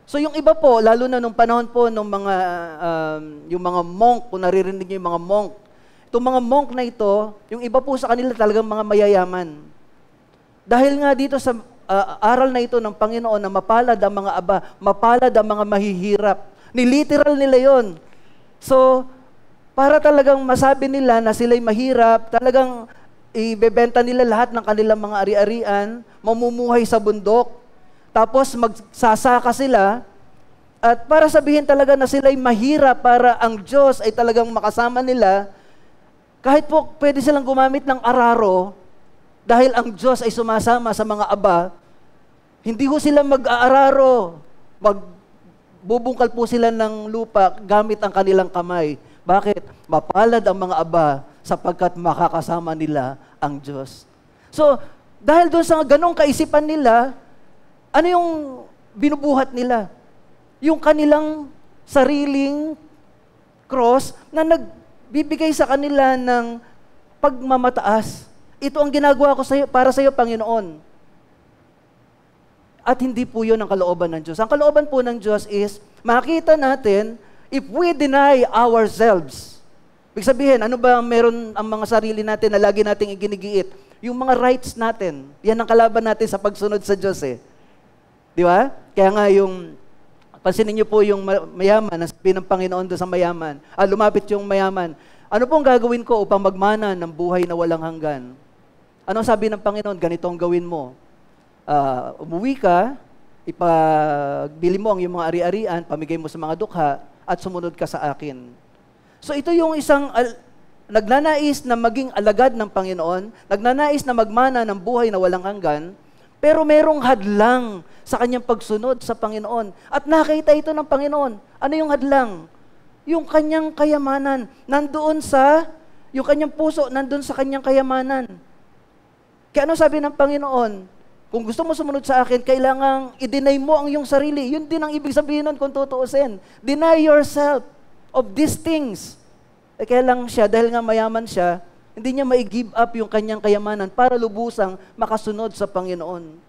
Speaker 1: So yung iba po, lalo na nung panahon po ng mga yung mga monk, kung naririnig niyo yung mga monk, itong mga monk na ito, yung iba po sa kanila talagang mga mayayaman. Dahil nga dito sa aral na ito ng Panginoon na mapalad ang mga aba, mapalad ang mga mahihirap. Niliteral nila yon. So, para talagang masabi nila na sila'y mahirap, talagang ibebenta nila lahat ng kanilang mga ari-arian, mamumuhay sa bundok, tapos magsasaka sila, at para sabihin talaga na sila'y mahirap para ang Diyos ay talagang makasama nila, kahit po pwede silang gumamit ng araro, dahil ang Diyos ay sumasama sa mga aba, hindi ho sila mag-aararo, magbubungkal po sila ng lupa gamit ang kanilang kamay. Bakit? Mapalad ang mga aba sapagkat makakasama nila ang Diyos. So, dahil doon sa ganong kaisipan nila, ano yung binubuhat nila? Yung kanilang sariling cross na nagbibigay sa kanila ng pagmamataas. Ito ang ginagawa ko para sa iyo, Panginoon. At hindi po yun ang kalooban ng Diyos. Ang kalooban po ng Diyos is, makita natin, if we deny ourselves, ibig sabihin, ano ba meron ang mga sarili natin na lagi nating iginigiit? Yung mga rights natin. Yan ang kalaban natin sa pagsunod sa Diyos eh. Di ba? Kaya nga yung, pansinin niyo po yung mayaman, nasabi ng Panginoon doon sa mayaman, lumapit yung mayaman, ano pong gagawin ko upang magmana ng buhay na walang hanggan? Ano sabi ng Panginoon? Ganito ang gawin mo. Umuwi ka, ipagbili mo ang iyong mga ari-arian, pamigay mo sa mga dukha, at sumunod ka sa akin. So ito yung isang nagnanais na maging alagad ng Panginoon, nagnanais na magmana ng buhay na walang hanggan, pero merong hadlang sa kanyang pagsunod sa Panginoon. At nakita ito ng Panginoon. Ano yung hadlang? Yung kanyang kayamanan. Yung kanyang puso, nandun sa kanyang kayamanan. Kaya ano sabi ng Panginoon? Kung gusto mo sumunod sa akin, kailangang i-deny mo ang iyong sarili. Yun din ang ibig sabihin nun kung tutuusin. Deny yourself of these things. Kaya lang siya, dahil nga mayaman siya, hindi niya ma-give up yung kanyang kayamanan para lubusang makasunod sa Panginoon.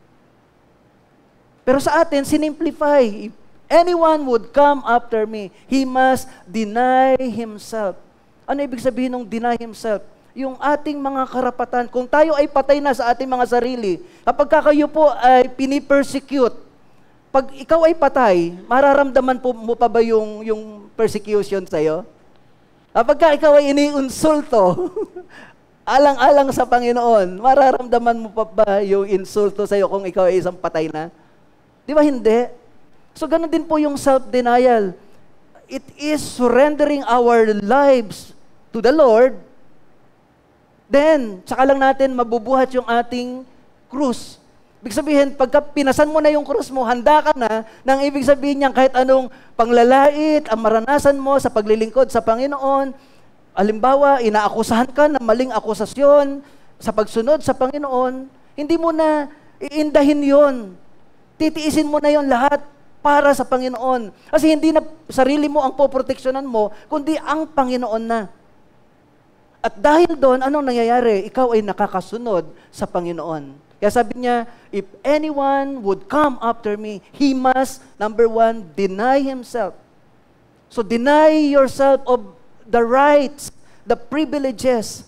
Speaker 1: Pero sa atin, sinimplify. If anyone would come after me, he must deny himself. Ano ibig sabihin ng deny himself? Yung ating mga karapatan. Kung tayo ay patay na sa ating mga sarili, kapag kayo po ay pinipersecute, pag ikaw ay patay, mararamdaman mo pa ba yung persecution sa'yo? Kapag ikaw ay iniinsulto, alang-alang sa Panginoon, mararamdaman mo pa ba yung insulto sa'yo kung ikaw ay isang patay na? Di ba hindi? So ganun din po yung self-denial. It is surrendering our lives to the Lord. Then, tsaka lang natin mabubuhat yung ating krus. Ibig sabihin, pagka pinasan mo na yung krus mo, handa ka na, nang ibig sabihin niyan kahit anong panglalait ang maranasan mo sa paglilingkod sa Panginoon. Halimbawa, inaakusahan ka ng maling akusasyon sa pagsunod sa Panginoon, hindi mo na iindahin yon. Titiisin mo na yon lahat para sa Panginoon. Kasi hindi na sarili mo ang poproteksyonan mo, kundi ang Panginoon na. At dahil doon, anong nangyayari? Ikaw ay nakakasunod sa Panginoon. Kaya sabi niya, if anyone would come after me, he must, number one, deny himself. So deny yourself of the rights, the privileges.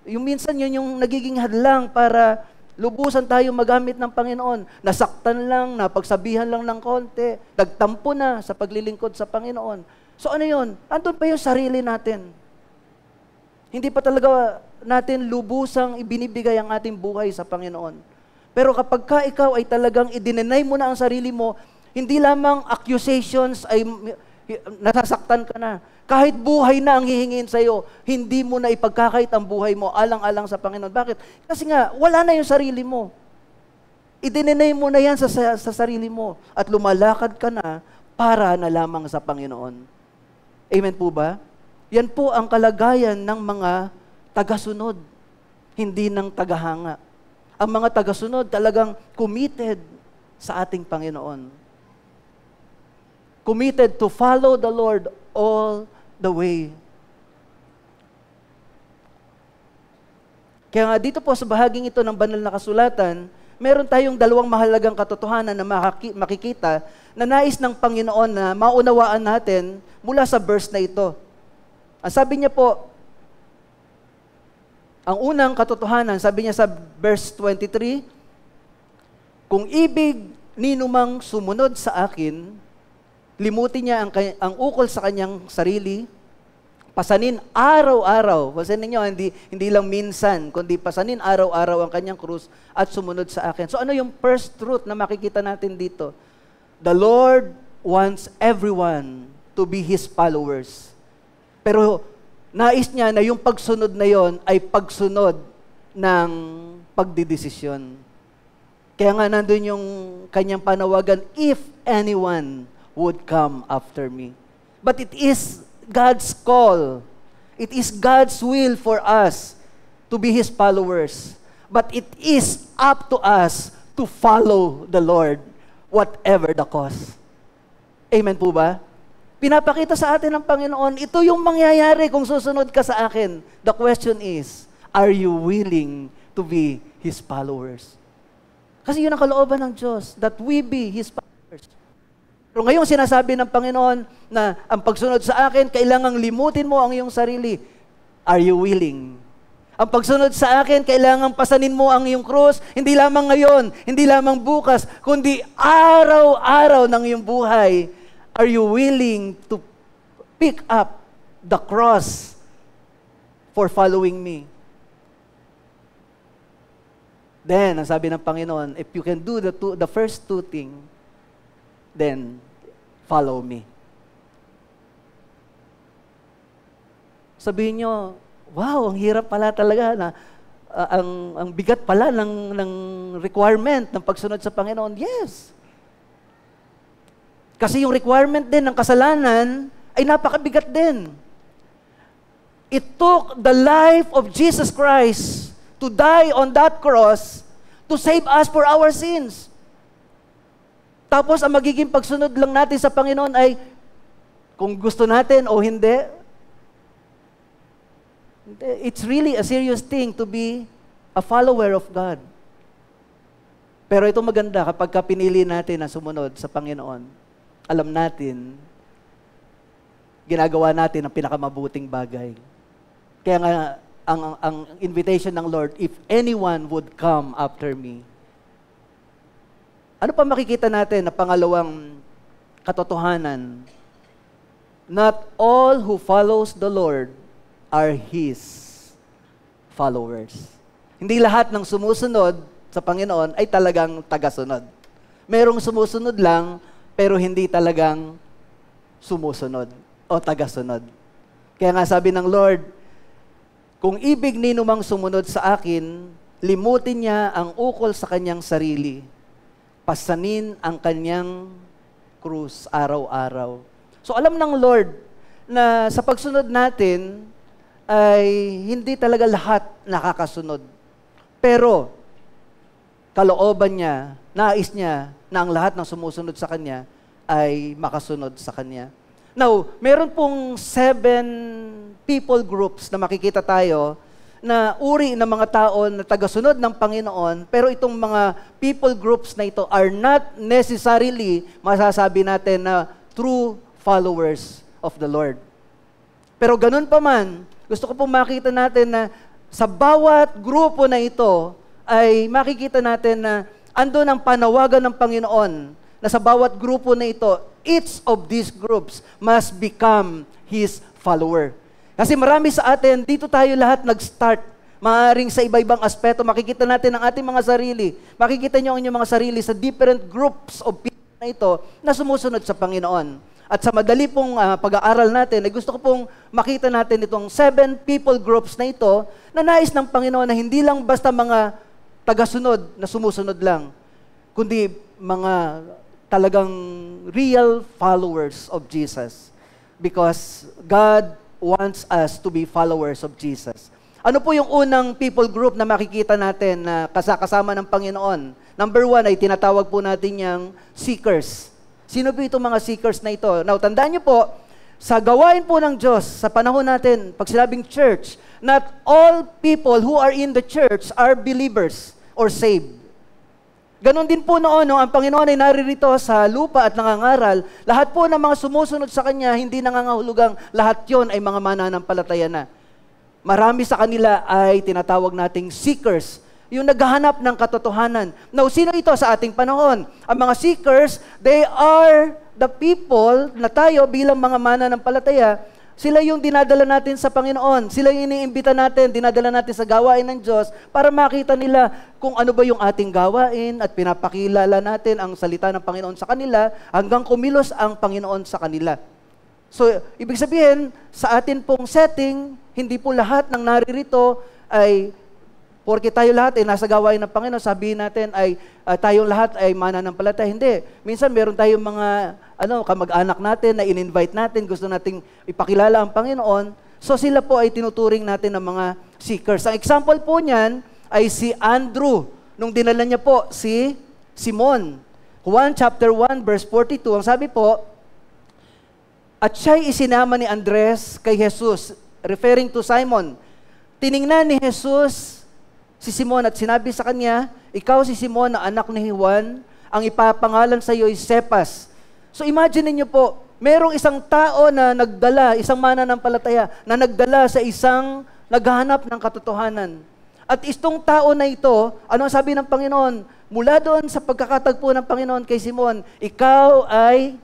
Speaker 1: Yung minsan yun yung nagiging hadlang para lubusan tayo magamit ng Panginoon. Nasaktan lang, napagsabihan lang ng konti, nagtampo na sa paglilingkod sa Panginoon. So ano yun? Andun pa yung sarili natin. Hindi pa talaga natin lubusang ibinibigay ang ating buhay sa Panginoon. Pero kapag ka ikaw ay talagang idinenay mo na ang sarili mo, hindi lamang accusations ay nasasaktan ka na. Kahit buhay na ang hihingin sa iyo, hindi mo na ipagkakait ang buhay mo alang-alang sa Panginoon. Bakit? Kasi nga, wala na yung sarili mo. Idinenay mo na yan sa sarili mo at lumalakad ka na para na lamang sa Panginoon. Amen po ba? Yan po ang kalagayan ng mga tagasunod, hindi ng tagahanga. Ang mga tagasunod talagang committed sa ating Panginoon. Committed to follow the Lord all the way. Kaya nga dito po sa bahaging ito ng banal na kasulatan, meron tayong dalawang mahalagang katotohanan na makikita na nais ng Panginoon na maunawaan natin mula sa verse na ito. Ang sabi niya po, ang unang katotohanan, sabi niya sa verse 23, kung ibig ninumang sumunod sa akin, limutin niya ang ukol sa kanyang sarili, pasanin araw-araw. Pasanin niyo, hindi lang minsan, kundi pasanin araw-araw ang kanyang krus at sumunod sa akin. So ano yung first truth na makikita natin dito? The Lord wants everyone to be His followers. Pero nais niya na yung pagsunod na yon ay pagsunod ng pagdidesisyon. Kaya nga nandun yung kanyang panawagan, if anyone would come after me. But it is God's call. It is God's will for us to be His followers. But it is up to us to follow the Lord, whatever the cost. Amen po ba? Pinapakita sa atin ng Panginoon, ito yung mangyayari kung susunod ka sa akin. The question is, are you willing to be His followers? Kasi yun ang kalooban ng Diyos, that we be His followers. Pero ngayong sinasabi ng Panginoon na ang pagsunod sa akin, kailangang limutin mo ang iyong sarili. Are you willing? Ang pagsunod sa akin, kailangang pasanin mo ang iyong krus, hindi lamang ngayon, hindi lamang bukas, kundi araw-araw ng iyong buhay. Are you willing to pick up the cross for following me? Then, ang sabi ng Panginoon, if you can do the first two things, then follow me. Sabihin nyo, wow, ang hirap pala talaga na ang bigat pala ng requirement ng pagsunod sa Panginoon. Yes. Kasi yung requirement din ng kasalanan ay napakabigat din. It took the life of Jesus Christ to die on that cross to save us for our sins. Tapos ang magiging pagsunod lang natin sa Panginoon ay kung gusto natin o hindi. It's really a serious thing to be a follower of God. Pero ito maganda kapag pinili natin na sumunod sa Panginoon. Alam natin, ginagawa natin ang pinakamabuting bagay. Kaya nga, ang invitation ng Lord, if anyone would come after me. Ano pa makikita natin na pangalawang katotohanan? Not all who follows the Lord are His followers. Hindi lahat ng sumusunod sa Panginoon ay talagang tagasunod. Merong sumusunod lang, pero hindi talagang sumusunod o tagasunod. Kaya nga sabi ng Lord, kung ibig ninumang sumunod sa akin, limutin niya ang ukol sa kanyang sarili. Pasanin ang kanyang krus araw-araw. So alam ng Lord na sa pagsunod natin ay hindi talaga lahat nakakasunod. Pero kalooban niya, nais niya na ang lahat ng sumusunod sa Kanya ay makasunod sa Kanya. Now, meron pong 7 people groups na makikita tayo na uri ng mga tao na tagasunod ng Panginoon, pero itong mga people groups na ito are not necessarily masasabi natin na true followers of the Lord. Pero ganun pa man, gusto ko pong makita natin na sa bawat grupo na ito ay makikita natin na andun ang panawagan ng Panginoon na sa bawat grupo na ito, each of these groups must become His follower. Kasi marami sa atin, dito tayo lahat nag-start. Maaring sa iba-ibang aspeto, makikita natin ang ating mga sarili. Makikita nyo ang inyong mga sarili sa different groups of people na ito na sumusunod sa Panginoon. At sa madali pong pag-aaral natin, ay gusto ko pong makita natin itong 7 people groups na ito na nais ng Panginoon na hindi lang basta mga tagasunod na sumusunod lang, kundi mga talagang real followers of Jesus. Because God wants us to be followers of Jesus. Ano po yung unang people group na makikita natin na kasama ng Panginoon? Number 1 ay tinatawag po natin yung seekers. Sino po itong mga seekers na ito? Now, tandaan niyo po, sa gawain po ng Diyos, sa panahon natin, pag sinabing church, not all people who are in the church are believers or saved. Ganon din po noon, ang Panginoon ay naririto sa lupa at nangangaral. Lahat po ng mga sumusunod sa Kanya, hindi nangangahulugang lahat yon ay mga mananampalataya na. Marami sa kanila ay tinatawag nating seekers, yung naghahanap ng katotohanan. Now, sino ito sa ating panahon? Ang mga seekers, they are the people na tayo bilang mga mananampalataya, sila yung dinadala natin sa Panginoon. Sila yung iniimbita natin, dinadala natin sa gawain ng Diyos para makita nila kung ano ba yung ating gawain at pinapakilala natin ang salita ng Panginoon sa kanila hanggang kumilos ang Panginoon sa kanila. So, ibig sabihin, sa atin pong setting, hindi po lahat ng naririto ay, porke tayo lahat ay nasa gawain ng Panginoon, sabihin natin ay tayong lahat ay mananampalataya. Hindi. Minsan meron tayong mga kamag-anak natin na in-invite natin, gusto nating ipakilala ang Panginoon. So sila po ay tinuturing natin ng mga seekers. Ang example po niyan ay si Andrew, nung dinala niya po si Simon. Juan chapter 1 verse 42, ang sabi po, at siya'y isinama ni Andres kay Jesus, referring to Simon. Tiningnan ni Jesus si Simon at sinabi sa kanya, ikaw si Simon na anak ni Juan, ang ipapangalan sa iyo ay Cephas. So imagine niyo po, merong isang tao na nagdala, isang mananampalataya, na nagdala sa isang naghahanap ng katotohanan. At itong tao na ito, ano ang sabi ng Panginoon? Mula doon sa pagkakatagpo ng Panginoon kay Simon, ikaw ay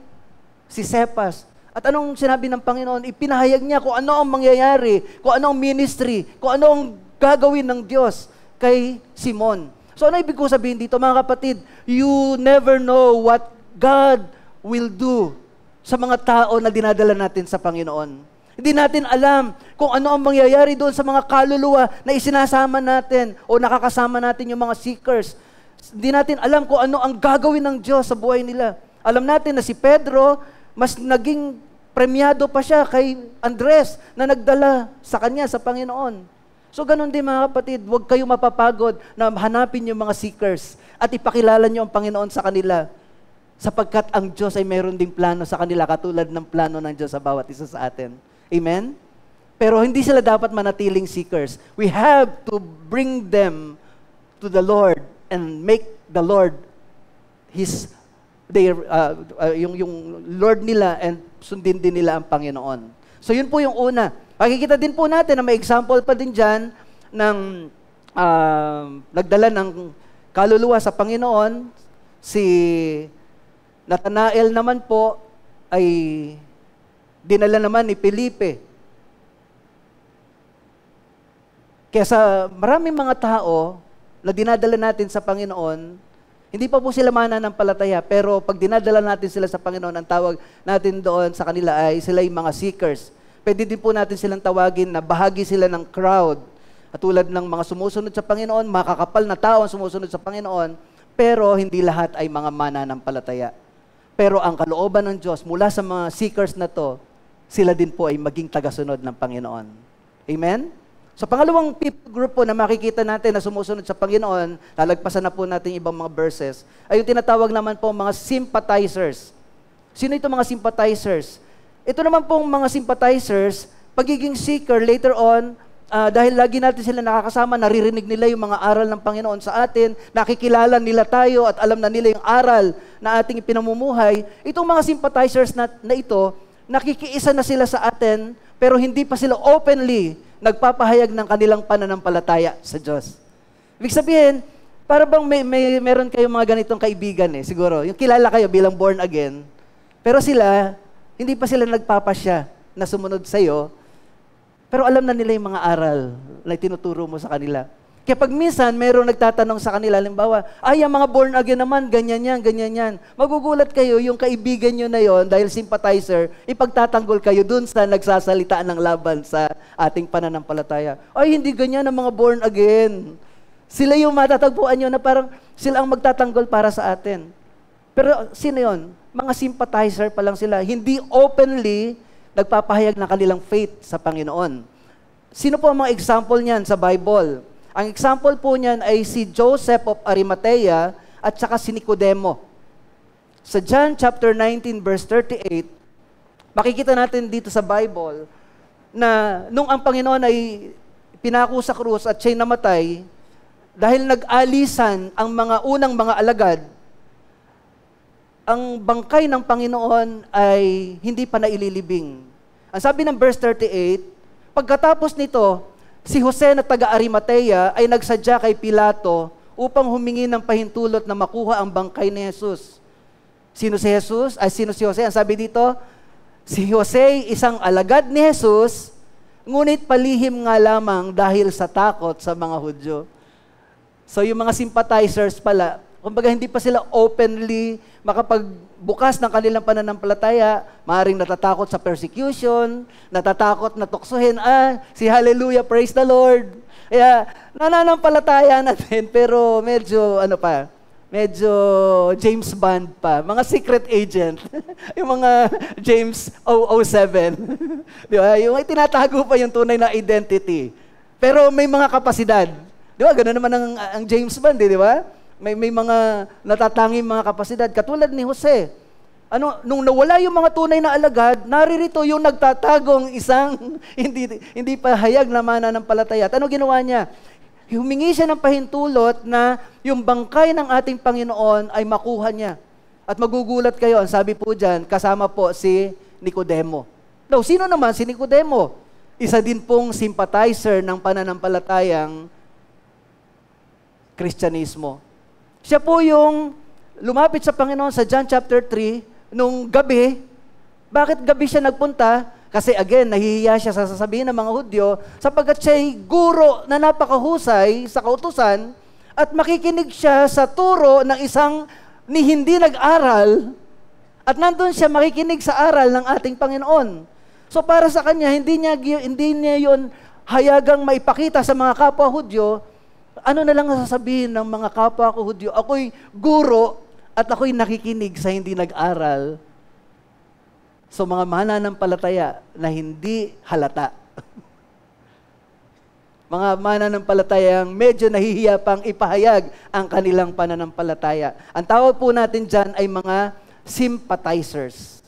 Speaker 1: si Cephas. At anong sinabi ng Panginoon? Ipinahayag niya kung ano ang mangyayari, kung ano ang ministry, kung ano ang gagawin ng Diyos kay Simon. So ano ibig ko sabihin dito, mga kapatid? You never know what God will do sa mga tao na dinadala natin sa Panginoon. Hindi natin alam kung ano ang mangyayari doon sa mga kaluluwa na isinasama natin o nakakasama natin yung mga seekers. Hindi natin alam kung ano ang gagawin ng Diyos sa buhay nila. Alam natin na si Pedro, mas naging premiado pa siya kay Andres na nagdala sa kanya, sa Panginoon. So ganun din mga kapatid, huwag kayo mapapagod na hanapin yung mga seekers at ipakilala nyo ang Panginoon sa kanila sapagkat ang Diyos ay meron ding plano sa kanila katulad ng plano ng Diyos sa bawat isa sa atin. Amen? Pero hindi sila dapat manatiling seekers. We have to bring them to the Lord and make the Lord yung Lord nila and sundin din nila ang Panginoon. So yun po yung una. Makikita din po natin na may example pa din dyan ng nagdala ng kaluluwa sa Panginoon. Si Nathanael naman po ay dinala naman ni Felipe. Kaya sa maraming mga tao na dinadala natin sa Panginoon, hindi pa po sila mananampalataya, pero pag dinadala natin sila sa Panginoon, ang tawag natin doon sa kanila ay sila yung mga seekers. Pwede din po natin silang tawagin na bahagi sila ng crowd. At tulad ng mga sumusunod sa Panginoon, makakapal na tao ang sumusunod sa Panginoon, pero hindi lahat ay mga mananampalataya. Pero ang kalooban ng Diyos, mula sa mga seekers na to, sila din po ay maging tagasunod ng Panginoon. Amen? So pangalawang people group po na makikita natin na sumusunod sa Panginoon, lalagpasan na po natin ibang mga verses, ay yung tinatawag naman po mga sympathizers. Sino itong mga sympathizers? Ito naman pong mga sympathizers, pagiging seeker later on, dahil lagi natin sila nakakasama, naririnig nila yung mga aral ng Panginoon sa atin, nakikilala nila tayo at alam na nila yung aral na ating ipinamumuhay. Itong mga sympathizers na ito, nakikiisa na sila sa atin, pero hindi pa sila openly nagpapahayag ng kanilang pananampalataya sa Diyos. Ibig sabihin, para bang meron kayong mga ganitong kaibigan siguro. Yung kilala kayo bilang born again, pero sila, hindi pa sila nagpapasya na sumunod sa'yo, pero alam na nila yung mga aral na tinuturo mo sa kanila. Kaya pag minsan, merong nagtatanong sa kanila, halimbawa, ang mga born again naman, ganyan yan. Magugulat kayo, yung kaibigan nyo na yon dahil sympathizer, ipagtatanggol kayo dun sa nagsasalitaan ng laban sa ating pananampalataya. Hindi ganyan ang mga born again. Sila yung matatagpuan nyo na parang sila ang magtatanggol para sa atin. Pero sino yon? Mga sympathizer pa lang sila. Hindi openly nagpapahayag ng kanilang faith sa Panginoon. Sino po ang mga example niyan sa Bible? Ang example po niyan ay si Joseph of Arimathea at saka si Nicodemo. Sa John chapter 19 verse 38, makikita natin dito sa Bible na nung ang Panginoon ay pinako sa krus at siya'y namatay, dahil nag-alisan ang mga unang mga alagad, ang bangkay ng Panginoon ay hindi pa naililibing. Ang sabi ng verse 38, pagkatapos nito, si Jose na taga-Arimathea ay nagsadya kay Pilato upang humingi ng pahintulot na makuha ang bangkay ni Jesus. Sino si Jesus? Sino si Jose? Ang sabi dito, si Jose isang alagad ni Jesus, ngunit palihim nga lamang dahil sa takot sa mga Hudyo. So yung mga sympathizers pala, kumbaga hindi pa sila openly makapagbukas ng kanilang pananampalataya, maaaring natatakot sa persecution, natatakot na tuksohin, si hallelujah, praise the Lord. Kaya nananampalataya natin, pero medyo medyo James Bond pa, mga secret agent, yung mga James 007. Di ba? Yung tinatago pa yung tunay na identity. Pero may mga kapasidad. Di ba? Ganun naman ang James Bond, di ba? May mga natatanging mga kapasidad. Katulad ni Jose. Nung nawala yung mga tunay na alagad, naririto yung nagtatagong isang hindi pa hayag na mananampalataya. At ano ginawa niya? Humingi siya ng pahintulot na yung bangkay ng ating Panginoon ay makuha niya. At magugulat kayo, ang sabi po dyan, kasama po si Nicodemo. Now, sino naman si Nicodemo? Isa din pong sympathizer ng pananampalatayang Kristyanismo. Siya po yung lumapit sa Panginoon sa John chapter 3 nung gabi. Bakit gabi siya nagpunta? Kasi again, nahihiya siya sa sasabihin ng mga Hudyo sapagkat siya'y guro na napakahusay sa kautusan at makikinig siya sa turo ng isang hindi nag-aral at nandun siya makikinig sa aral ng ating Panginoon. So para sa kanya, hindi niya yun hayagang maipakita sa mga kapwa Hudyo. Ano na lang sasabihin ng mga kapwa ko Hudyo? Ako'y guro at ako'y nakikinig sa hindi nag-aral. So mga mananampalataya na hindi halata. Mga mananampalatayang medyo nahihiya pang ipahayag ang kanilang pananampalataya. Ang tawag po natin dyan ay mga sympathizers.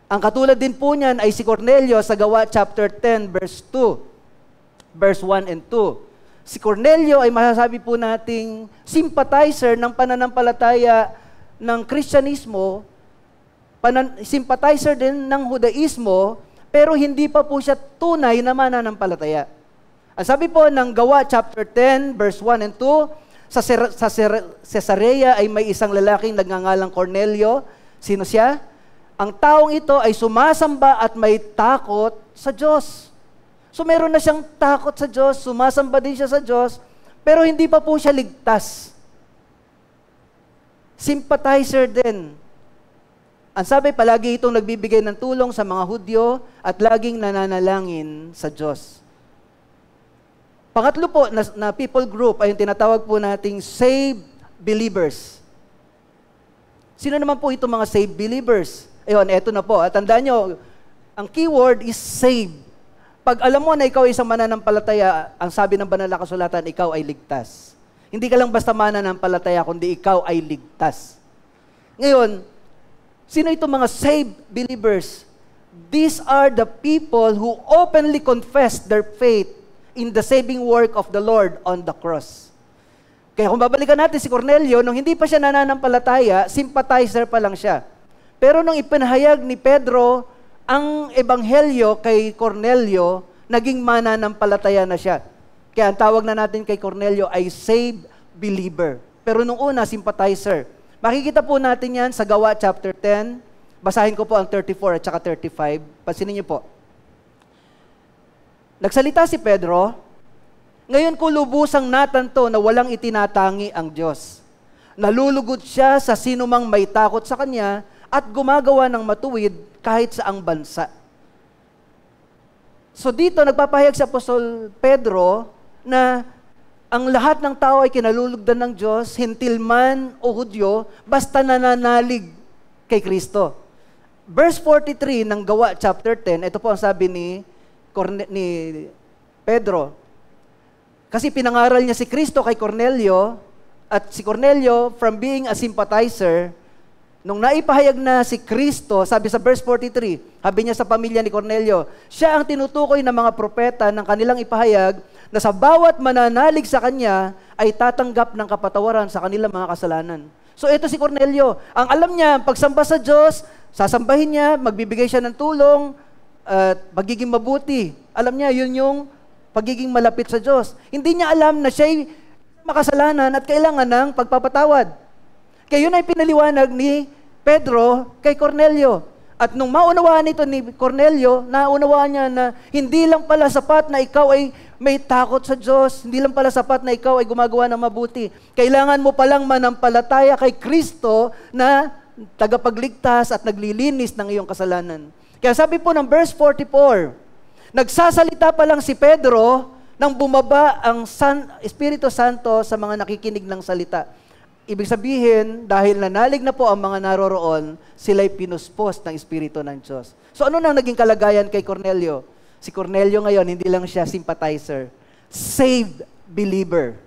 Speaker 1: Ang katulad din po niyan ay si Cornelio sa Gawa chapter 10 verse 2, verse 1 and 2. Si Cornelio ay masasabi po nating sympathizer ng pananampalataya ng Kristyanismo, sympathizer din ng Judaismo, pero hindi pa po siya tunay na mananampalataya. Ang sabi po ng Gawa chapter 10 verse 1 and 2, sa Cesarea ay may isang lalaking nagngangalang Cornelio. Sino siya? Ang taong ito ay sumasamba at may takot sa Diyos. So meron na siyang takot sa Diyos, sumasamba din siya sa Diyos, pero hindi pa po siya ligtas. Sympathizer din. Ang sabi, palagi itong nagbibigay ng tulong sa mga Hudyo at laging nananalangin sa Diyos. Pangatlo po na people group ay yung tinatawag po nating saved believers. Sino naman po itong mga saved believers? Ayun, eto na po. At tandaan nyo, ang keyword is saved. Pag alam mo na ikaw ay isang mananampalataya, ang sabi ng banal na kasulatan, ikaw ay ligtas. Hindi ka lang basta mananampalataya, kundi ikaw ay ligtas. Ngayon, sino itong mga saved believers? these are the people who openly confess their faith in the saving work of the Lord on the cross. Kaya kung babalikan natin si Cornelio, nung hindi pa siya nananampalataya, sympathizer pa lang siya. Pero nung ipinahayag ni Pedro ang ebanghelyo kay Cornelio, naging mananampalataya na siya. Kaya ang tawag na natin kay Cornelio ay saved believer. Pero nung una, sympathizer. Makikita po natin yan sa Gawa chapter 10. Basahin ko po ang 34 at saka 35. Pansinin niyo po. Nagsalita si Pedro, ngayon ko lubusang natanto na walang itinatangi ang Diyos. Nalulugod siya sa sinumang may takot sa Kanya at gumagawa ng matuwid kahit saang bansa. So dito, nagpapahayag si Apostol Pedro na ang lahat ng tao ay kinalulugdan ng Diyos, hintil man o Hudyo, basta nananalig kay Kristo. Verse 43 ng Gawa chapter 10, ito po ang sabi ni Pedro. Kasi pinangaral niya si Kristo kay Cornelio, at si Cornelio, from being a sympathizer, nung naipahayag na si Kristo, sabi sa verse 43, sabi niya sa pamilya ni Cornelio, siya ang tinutukoy ng mga propeta ng kanilang ipahayag na sa bawat mananalig sa kanya ay tatanggap ng kapatawaran sa kanilang mga kasalanan. So ito si Cornelio, ang alam niya, pagsamba sa Diyos, sasambahin niya, magbibigay siya ng tulong, at magiging mabuti. Alam niya, yun yung pagiging malapit sa Diyos. Hindi niya alam na siya'y makasalanan at kailangan ng pagpapatawad. Kaya yun ay pinaliwanag ni Pedro kay Cornelio. At nung maunawaan ito ni Cornelio, naunawaan niya na hindi lang pala sapat na ikaw ay may takot sa Diyos, hindi lang pala sapat na ikaw ay gumagawa ng mabuti. Kailangan mo palang manampalataya kay Kristo na tagapagligtas at naglilinis ng iyong kasalanan. Kaya sabi po ng verse 44, nagsasalita pa lang si Pedro nang bumaba ang Espiritu Santo sa mga nakikinig ng salita. Ibig sabihin, dahil nanalig na po ang mga naroroon, sila'y pinuspos ng Espiritu ng Diyos. So ano nang naging kalagayan kay Cornelio? Si Cornelio ngayon, hindi lang siya sympathizer, saved believer.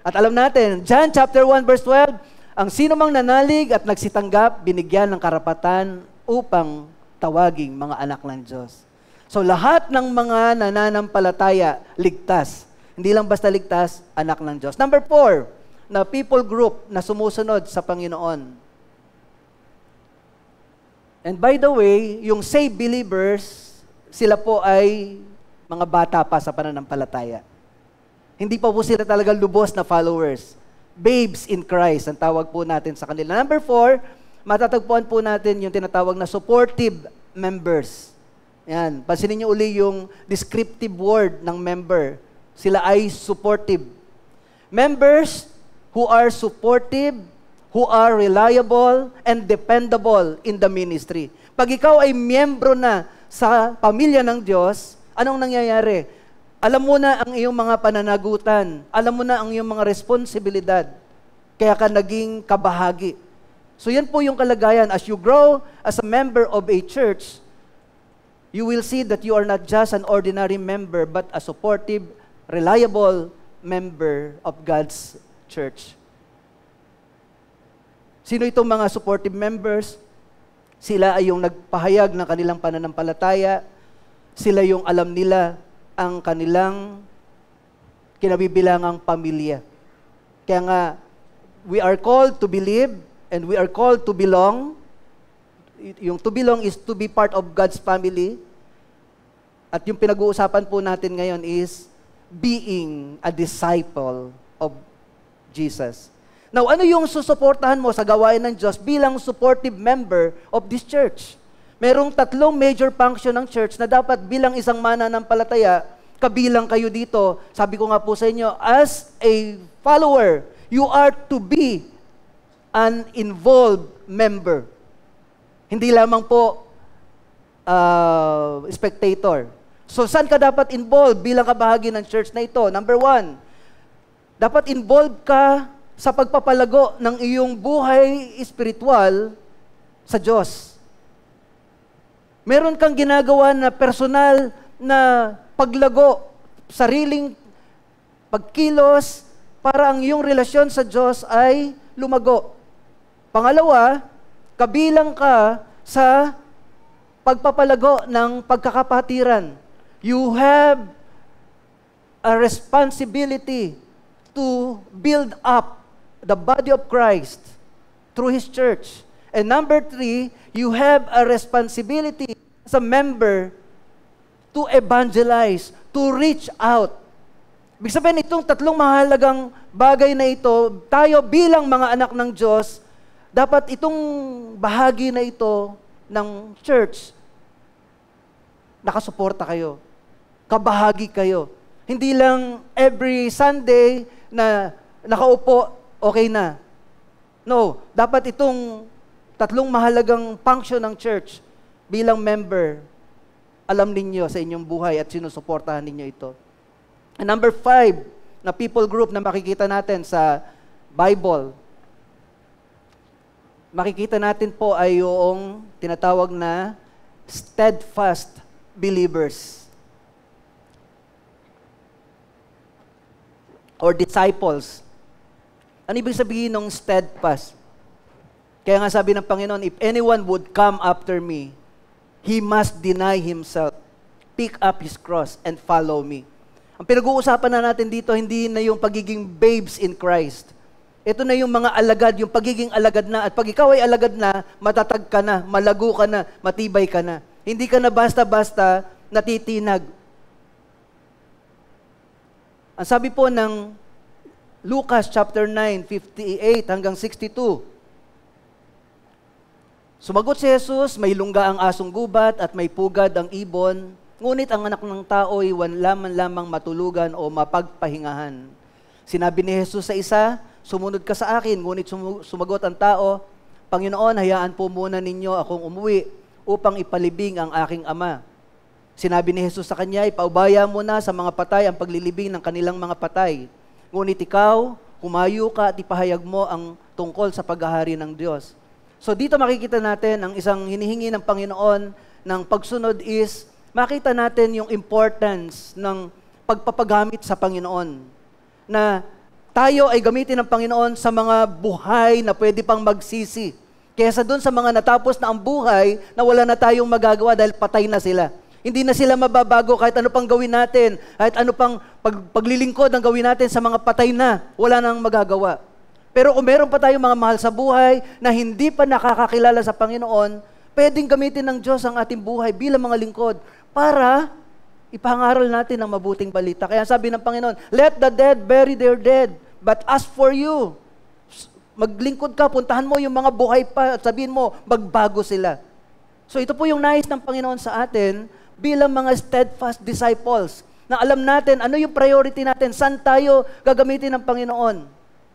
Speaker 1: At alam natin, John chapter 1 verse 12, ang sino mang nanalig at nagsitanggap, binigyan ng karapatan upang tawaging mga anak ng Diyos. So lahat ng mga nananampalataya, ligtas. Hindi lang basta ligtas, anak ng Diyos. Number 4, na people group na sumusunod sa Panginoon. And by the way, yung saved believers, sila po ay mga bata pa sa pananampalataya. Hindi pa po sila talaga lubos na followers. Babes in Christ, ang tawag po natin sa kanila. Number 4, matatagpuan po natin yung tinatawag na supportive members. Yan. Pansinin niyo uli yung descriptive word ng member. Sila ay supportive. Members who are supportive, who are reliable, and dependable in the ministry. Pag ikaw ay miyembro na sa pamilya ng Diyos, anong nangyayari? Alam mo na ang iyong mga pananagutan. Alam mo na ang iyong mga responsibilidad. Kaya ka naging kabahagi. So yan po yung kalagayan. As you grow as a member of a church, you will see that you are not just an ordinary member, but a supportive, reliable member of God's church. Sino itong mga supportive members? Sila ay yung nagpahayag ng kanilang pananampalataya. Sila yung alam nila ang kanilang kinabibilangang pamilya. Kaya nga, we are called to believe and we are called to belong. Yung to belong is to be part of God's family. At yung pinag-uusapan po natin ngayon is being a disciple of Jesus. Now, ano yung susuportahan mo sa gawain ng Diyos bilang supportive member of this church? Merong 3 major function ng church na dapat bilang isang mananampalataya, kabilang kayo dito. Sabi ko nga po sa inyo, as a follower, you are to be an involved member. Hindi lamang po spectator. So, saan ka dapat involved bilang kabahagi ng church na ito? Number 1, dapat involved ka sa pagpapalago ng iyong buhay espiritual sa Diyos. Meron kang ginagawa na personal na paglago, sariling pagkilos, para ang iyong relasyon sa Diyos ay lumago. Pangalawa, kabilang ka sa pagpapalago ng pagkakapatiran. You have a responsibility to build up the body of Christ through His church. And number 3, you have a responsibility as a member to evangelize, to reach out. Ibig sabihin, itong tatlong mahalagang bagay na ito, tayo bilang mga anak ng Diyos, dapat itong bahagi na ito ng church, nakasuporta kayo, kabahagi kayo. Hindi lang every Sunday na nakaupo, okay na. No, dapat itong tatlong mahalagang function ng church bilang member, alam ninyo sa inyong buhay at sinusuportahan ninyo ito. And number 5 na people group na makikita natin sa Bible, makikita natin po ay yung tinatawag na steadfast believers or disciples. Ano ibig sabihin ng steadfast? Kaya nga sabi ng Panginoon, if anyone would come after me, he must deny himself, pick up his cross, and follow me. Ang pinag-uusapan na natin dito, hindi na yung pagiging babes in Christ. Ito na yung mga alagad, yung pagiging alagad na. At pag ikaw ay alagad na, matatag ka na, malago ka na, matibay ka na. Hindi ka na basta-basta natitinag. Ang sabi po ng Lucas chapter 9, 58 hanggang 62, sumagot si Jesus, may lungga ang asong gubat at may pugad ang ibon, ngunit ang anak ng tao ay lamang matulugan o mapagpahingahan. Sinabi ni Jesus sa isa, sumunod ka sa akin, ngunit sumagot ang tao, Panginoon, hayaan po muna ninyo akong umuwi upang ipalibing ang aking ama. Sinabi ni Jesus sa kanya, ipaubaya mo na sa mga patay ang paglilibing ng kanilang mga patay. Ngunit ikaw, humayo ka at ipahayag mo ang tungkol sa paghahari ng Diyos. So dito makikita natin ang isang hinihingi ng Panginoon ng pagsunod is makita natin yung importance ng pagpapagamit sa Panginoon. Na tayo ay gamitin ng Panginoon sa mga buhay na pwede pang magsisi. Kaysa doon sa mga natapos na ang buhay na wala na tayong magagawa dahil patay na sila. Hindi na sila mababago kahit ano pang gawin natin, kahit ano pang paglilingkod ang gawin natin sa mga patay na, wala nang magagawa. Pero kung meron pa tayong mga mahal sa buhay na hindi pa nakakakilala sa Panginoon, pwedeng gamitin ng Diyos ang ating buhay bilang mga lingkod para ipangaral natin ang mabuting balita. Kaya sabi ng Panginoon, let the dead bury their dead, but as for you, maglingkod ka, puntahan mo yung mga buhay pa at sabihin mo, magbago sila. So ito po yung nais ng Panginoon sa atin bilang mga steadfast disciples na alam natin ano yung priority natin, saan tayo gagamitin ng Panginoon.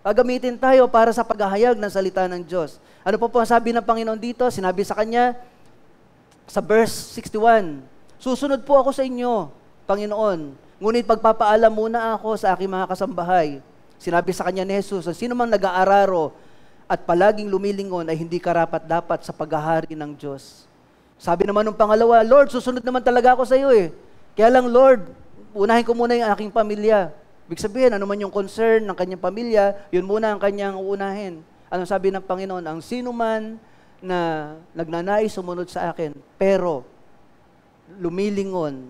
Speaker 1: Gagamitin tayo para sa paghahayag ng salita ng Diyos. Ano po ang sabi ng Panginoon dito? Sinabi sa kanya sa verse 61, susunod po ako sa inyo, Panginoon, ngunit pagpapaalam muna ako sa aking mga kasambahay. Sinabi sa kanya ni Jesus, sino mang nag-aararo at palaging lumilingon ay hindi karapat-dapat sa paghahari ng Diyos. Sabi naman ng pangalawa, Lord, susunod naman talaga ako sa iyo eh. Kaya lang, Lord, unahin ko muna yung aking pamilya. Ibig sabihin, ano man yung concern ng kanyang pamilya, yun muna ang kanyang uunahin. Anong sabi ng Panginoon? Ang sino man na nagnanais sumunod sa akin, pero lumilingon,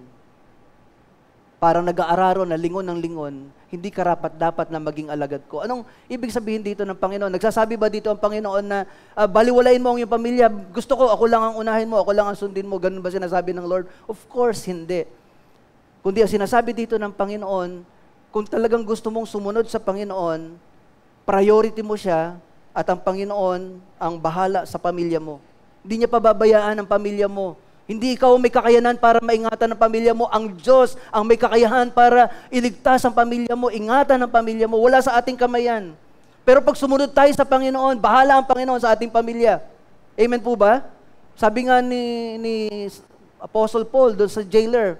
Speaker 1: parang nag-aararo na lingon ng lingon, hindi karapat-dapat na maging alagad ko. Anong ibig sabihin dito ng Panginoon? Nagsasabi ba dito ang Panginoon na baliwalain mo ang iyong pamilya, gusto ko, ako lang ang unahin mo, ako lang ang sundin mo, ganun ba sinasabi ng Lord? Of course, hindi. Kundi ang sinasabi dito ng Panginoon, kung talagang gusto mong sumunod sa Panginoon, priority mo siya at ang Panginoon ang bahala sa pamilya mo. Hindi niya pababayaan ang pamilya mo. Hindi ikaw may kakayanan para maingatan ang pamilya mo. Ang Diyos ang may kakayahan para iligtas ang pamilya mo, ingatan ang pamilya mo. Wala sa ating kamay yan. Pero pag sumunod tayo sa Panginoon, bahala ang Panginoon sa ating pamilya. Amen po ba? Sabi nga ni Apostle Paul doon sa jailer,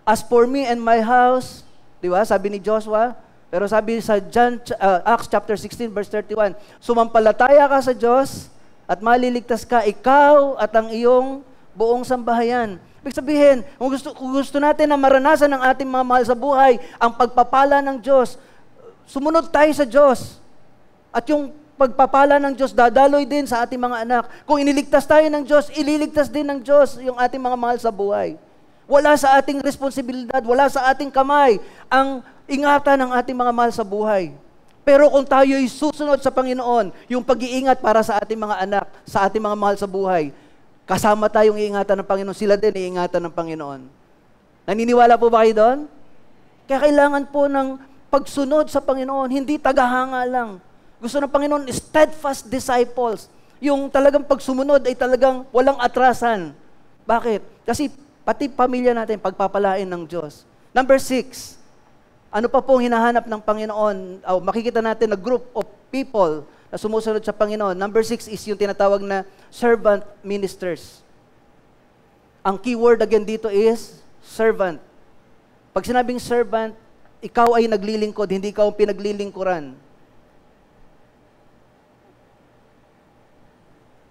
Speaker 1: as for me and my house, di ba? Sabi ni Joshua, pero sabi sa Acts chapter 16 verse 31, sumampalataya ka sa Diyos at maliligtas ka, ikaw at ang iyong buong sambahayan. Ibig sabihin, kung gusto natin na maranasan ng ating mga mahal sa buhay, ang pagpapala ng Diyos, sumunod tayo sa Diyos. At yung pagpapala ng Diyos, dadaloy din sa ating mga anak. Kung iniligtas tayo ng Diyos, ililigtas din ng Diyos yung ating mga mahal sa buhay. Wala sa ating responsibilidad, wala sa ating kamay ang ingatan ng ating mga mahal sa buhay. Pero kung tayo'y susunod sa Panginoon, yung pag-iingat para sa ating mga anak, sa ating mga mahal sa buhay, kasama tayong iingatan ng Panginoon, sila din iingatan ng Panginoon. Naniniwala po ba kayo doon? Kaya kailangan po ng pagsunod sa Panginoon, hindi tagahanga lang. Gusto ng Panginoon, steadfast disciples. Yung talagang pagsumunod ay talagang walang atrasan. Bakit? Kasi pati pamilya natin, pagpapalain ng Diyos. Number 6, ano pa pong hinahanap ng Panginoon? Makikita natin na group of people na sumusunod sa Panginoon. Number 6 is yung tinatawag na servant ministers. Ang keyword again dito is servant. Pag sinabing servant, ikaw ay naglilingkod, hindi ikaw ang pinaglilingkuran.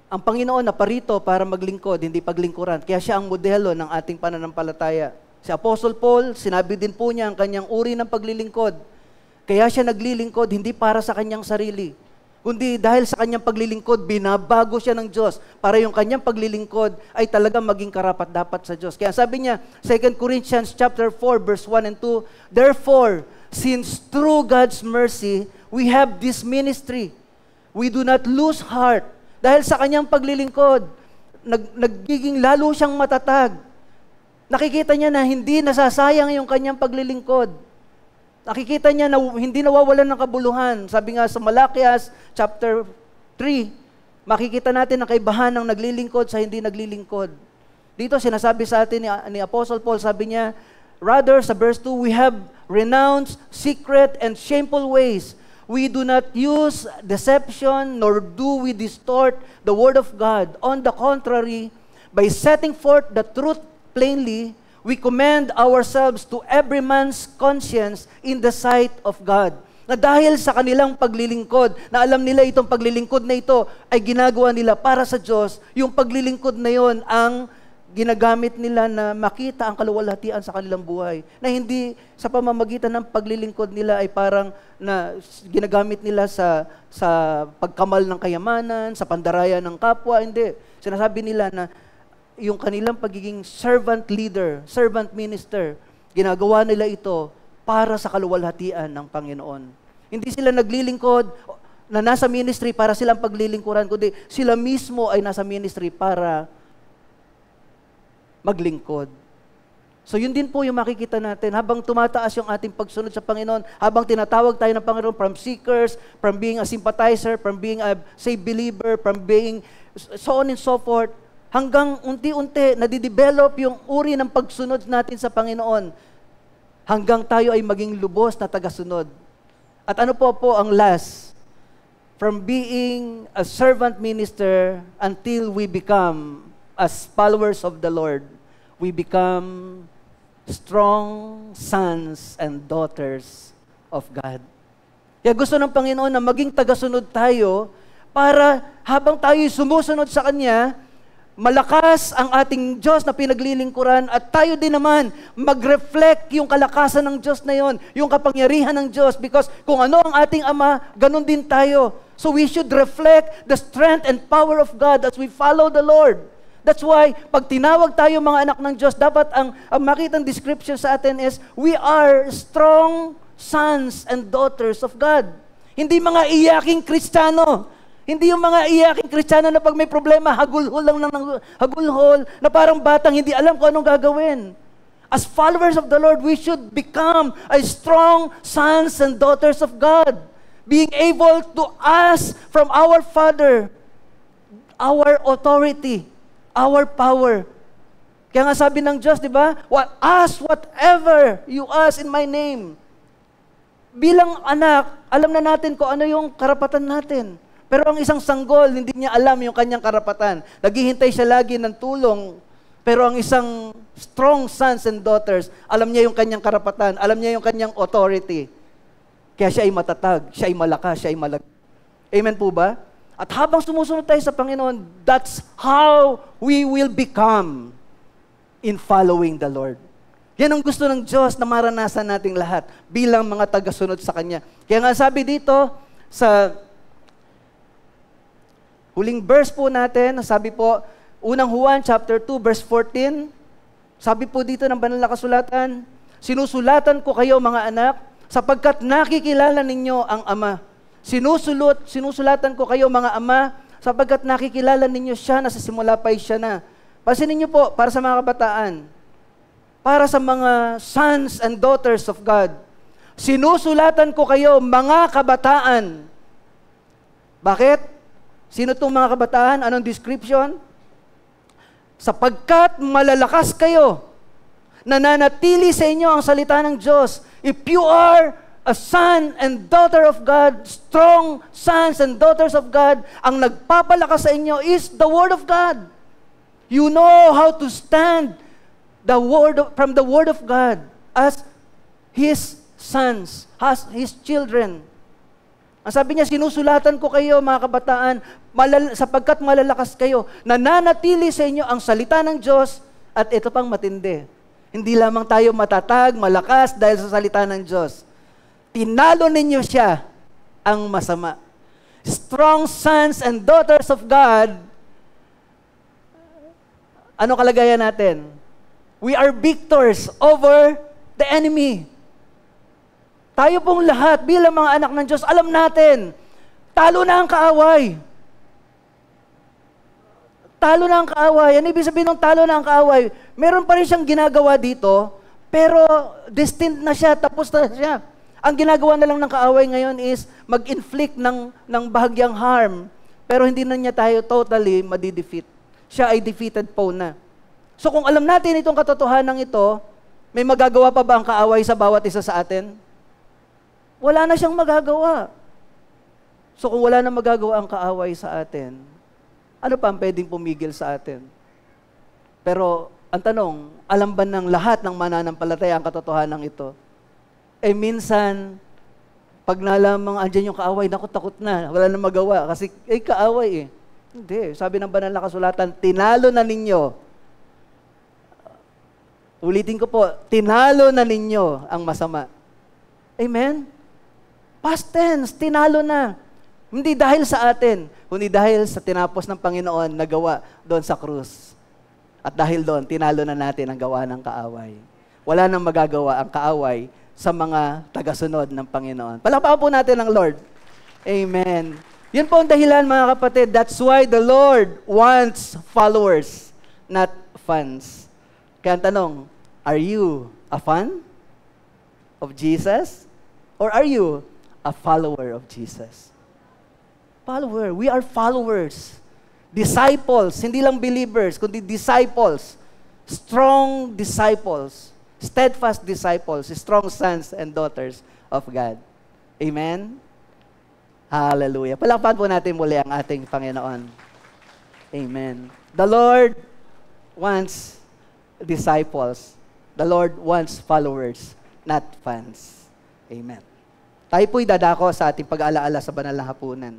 Speaker 1: Ang Panginoon naparito para maglingkod, hindi paglingkuran. Kaya siya ang modelo ng ating pananampalataya. Si Apostle Paul, sinabi din po niya ang kanyang uri ng paglilingkod. Kaya siya naglilingkod, hindi para sa kanyang sarili. Kundi dahil sa kanyang paglilingkod, binabago siya ng Diyos para yung kanyang paglilingkod ay talagang maging karapat-dapat sa Diyos. Kaya sabi niya, 2 Corinthians chapter 4, verse 1 and 2, therefore, since through God's mercy, we have this ministry, we do not lose heart. Dahil sa kanyang paglilingkod, nagiging lalo siyang matatag. Nakikita niya na hindi nasasayang yung kanyang paglilingkod. Nakikita niya na hindi nawawalan ng kabuluhan. Sabi nga sa Malakias chapter 3, makikita natin ang kaibahan ng naglilingkod sa hindi naglilingkod. Dito sinasabi sa atin ni Apostle Paul, sabi niya, rather sa verse 2, we have renounced secret and shameful ways. We do not use deception, nor do we distort the word of God. On the contrary, by setting forth the truth plainly, we commend ourselves to every man's conscience in the sight of God. Na dahil sa kanilang paglilingkod, na alam nila itong paglilingkod na ito ay ginagawa nila para sa Diyos, yung paglilingkod na yon ang ginagamit nila na makita ang kaluwalhatian sa kanilang buhay. Na hindi sa pamamagitan ng paglilingkod nila ay parang na ginagamit nila sa pagkamal ng kayamanan, sa pandaraya ng kapwa. Hindi. Sinasabi nila na yung kanilang pagiging servant leader, servant minister, ginagawa nila ito para sa kaluwalhatian ng Panginoon. Hindi sila naglilingkod na nasa ministry para silang paglilingkuran, kundi sila mismo ay nasa ministry para maglingkod. So yun din po yung makikita natin habang tumataas yung ating pagsunod sa Panginoon, habang tinatawag tayo ng Panginoon from seekers, from being a sympathizer, from being a saved believer, from being so on and so forth, hanggang unti-unti nadidevelop yung uri ng pagsunod natin sa Panginoon hanggang tayo ay maging lubos na tagasunod. At ano po ang last? From being a servant minister until we become as followers of the Lord, we become strong sons and daughters of God. Kaya gusto ng Panginoon na maging tagasunod tayo para habang tayo sumusunod sa Kanya, malakas ang ating Diyos na pinaglilingkuran at tayo din naman mag-reflect yung kalakasan ng Diyos na yon, yung kapangyarihan ng Diyos, because kung ano ang ating Ama, ganun din tayo. So we should reflect the strength and power of God as we follow the Lord. That's why, pag tinawag tayo mga anak ng Diyos, dapat ang makitang description sa atin is, we are strong sons and daughters of God. Hindi mga iyaking Kristiyano. Hindi yung mga iyaking Kristiyano na pag may problema, hagulhol lang ng hagulhol, na parang batang hindi alam kung anong gagawin. As followers of the Lord, we should become a strong sons and daughters of God, being able to ask from our Father our authority, our power. Kaya nga sabi ng Diyos, di ba? Ask whatever you ask in my name. Bilang anak, alam na natin kung ano yung karapatan natin. Pero ang isang sanggol, hindi niya alam yung kanyang karapatan. Naghihintay siya lagi ng tulong. Pero ang isang strong sons and daughters, alam niya yung kanyang karapatan, alam niya yung kanyang authority. Kaya siya ay matatag, siya ay malakas, siya ay malag. Amen po ba? At habang sumusunod tayo sa Panginoon, that's how we will become in following the Lord. Yan ang gusto ng Diyos na maranasan nating lahat bilang mga tagasunod sa Kanya. Kaya nga sabi dito sa Huling verse po natin, sabi po, unang Juan chapter 2 verse 14, sabi po dito ng banal na kasulatan, sinusulatan ko kayo mga anak, sapagkat nakikilala ninyo ang Ama. Sinusulatan ko kayo mga ama, sapagkat nakikilala ninyo siya na sa simula pa siya na. Pansinin niyo po, para sa mga kabataan, para sa mga sons and daughters of God, sinusulatan ko kayo mga kabataan. Bakit? Sino itong mga kabataan? Anong description? Sapagkat malalakas kayo, nananatili sa inyo ang salita ng Diyos. If you are a son and daughter of God, strong sons and daughters of God, ang nagpapalakas sa inyo is the Word of God. You know how to stand from the Word of God as His sons, as His children. Ang sabi niya, sinusulatan ko kayo mga kabataan, sapagkat malalakas kayo, nananatili sa inyo ang salita ng Diyos, at ito pang matindi. Hindi lamang tayo matatag, malakas dahil sa salita ng Diyos. Tinalo ninyo siya ang masama. Strong sons and daughters of God, ano kalagayan natin? We are victors over the enemy. Tayo pong lahat bilang mga anak ng Diyos, alam natin, talo na ang kaaway. Talo na ang kaaway. Ano ibig sabihin ng talo na ang kaaway? Meron pa rin siyang ginagawa dito, pero destined na siya, tapos na siya. Ang ginagawa na lang ng kaaway ngayon is mag-inflict ng bahagyang harm, pero hindi na niya tayo totally madi-defeat. Siya ay defeated po na. So kung alam natin itong katotohanan ito, may magagawa pa ba ang kaaway sa bawat isa sa atin? Wala na siyang magagawa. So kung wala na magagawa ang kaaway sa atin, ano pa ang pwedeng pumigil sa atin? Pero ang tanong, alam ba ng lahat ng mananampalataya ang katotohanan ito? Eh minsan, pag nalamang andyan yung kaaway, naku, takot na, wala na magawa. Kasi, kaaway eh. Hindi. Sabi ng banal na kasulatan, tinalo na ninyo. Ulitin ko po, tinalo na ninyo ang masama. Amen? Past tense, tinalo na. Hindi dahil sa atin, kundi dahil sa tinapos ng Panginoon na gawa doon sa krus. At dahil doon, tinalo na natin ang gawa ng kaaway. Wala nang magagawa ang kaaway sa mga tagasunod ng Panginoon. Palakpakan po natin ang Lord. Amen. Yun po ang dahilan mga kapatid. That's why the Lord wants followers, not fans. Kaya ang tanong, are you a fan of Jesus? Or are you a follower of Jesus? Follower. We are followers. Disciples. Hindi lang believers, kundi disciples. Strong disciples. Steadfast disciples. Strong sons and daughters of God. Amen? Hallelujah. Palakpakan po natin muli ang ating Panginoon. Amen. The Lord wants disciples. The Lord wants followers, not fans. Amen. Tayo po'y dadako sa ating pag-alaala sa banal na hapunan.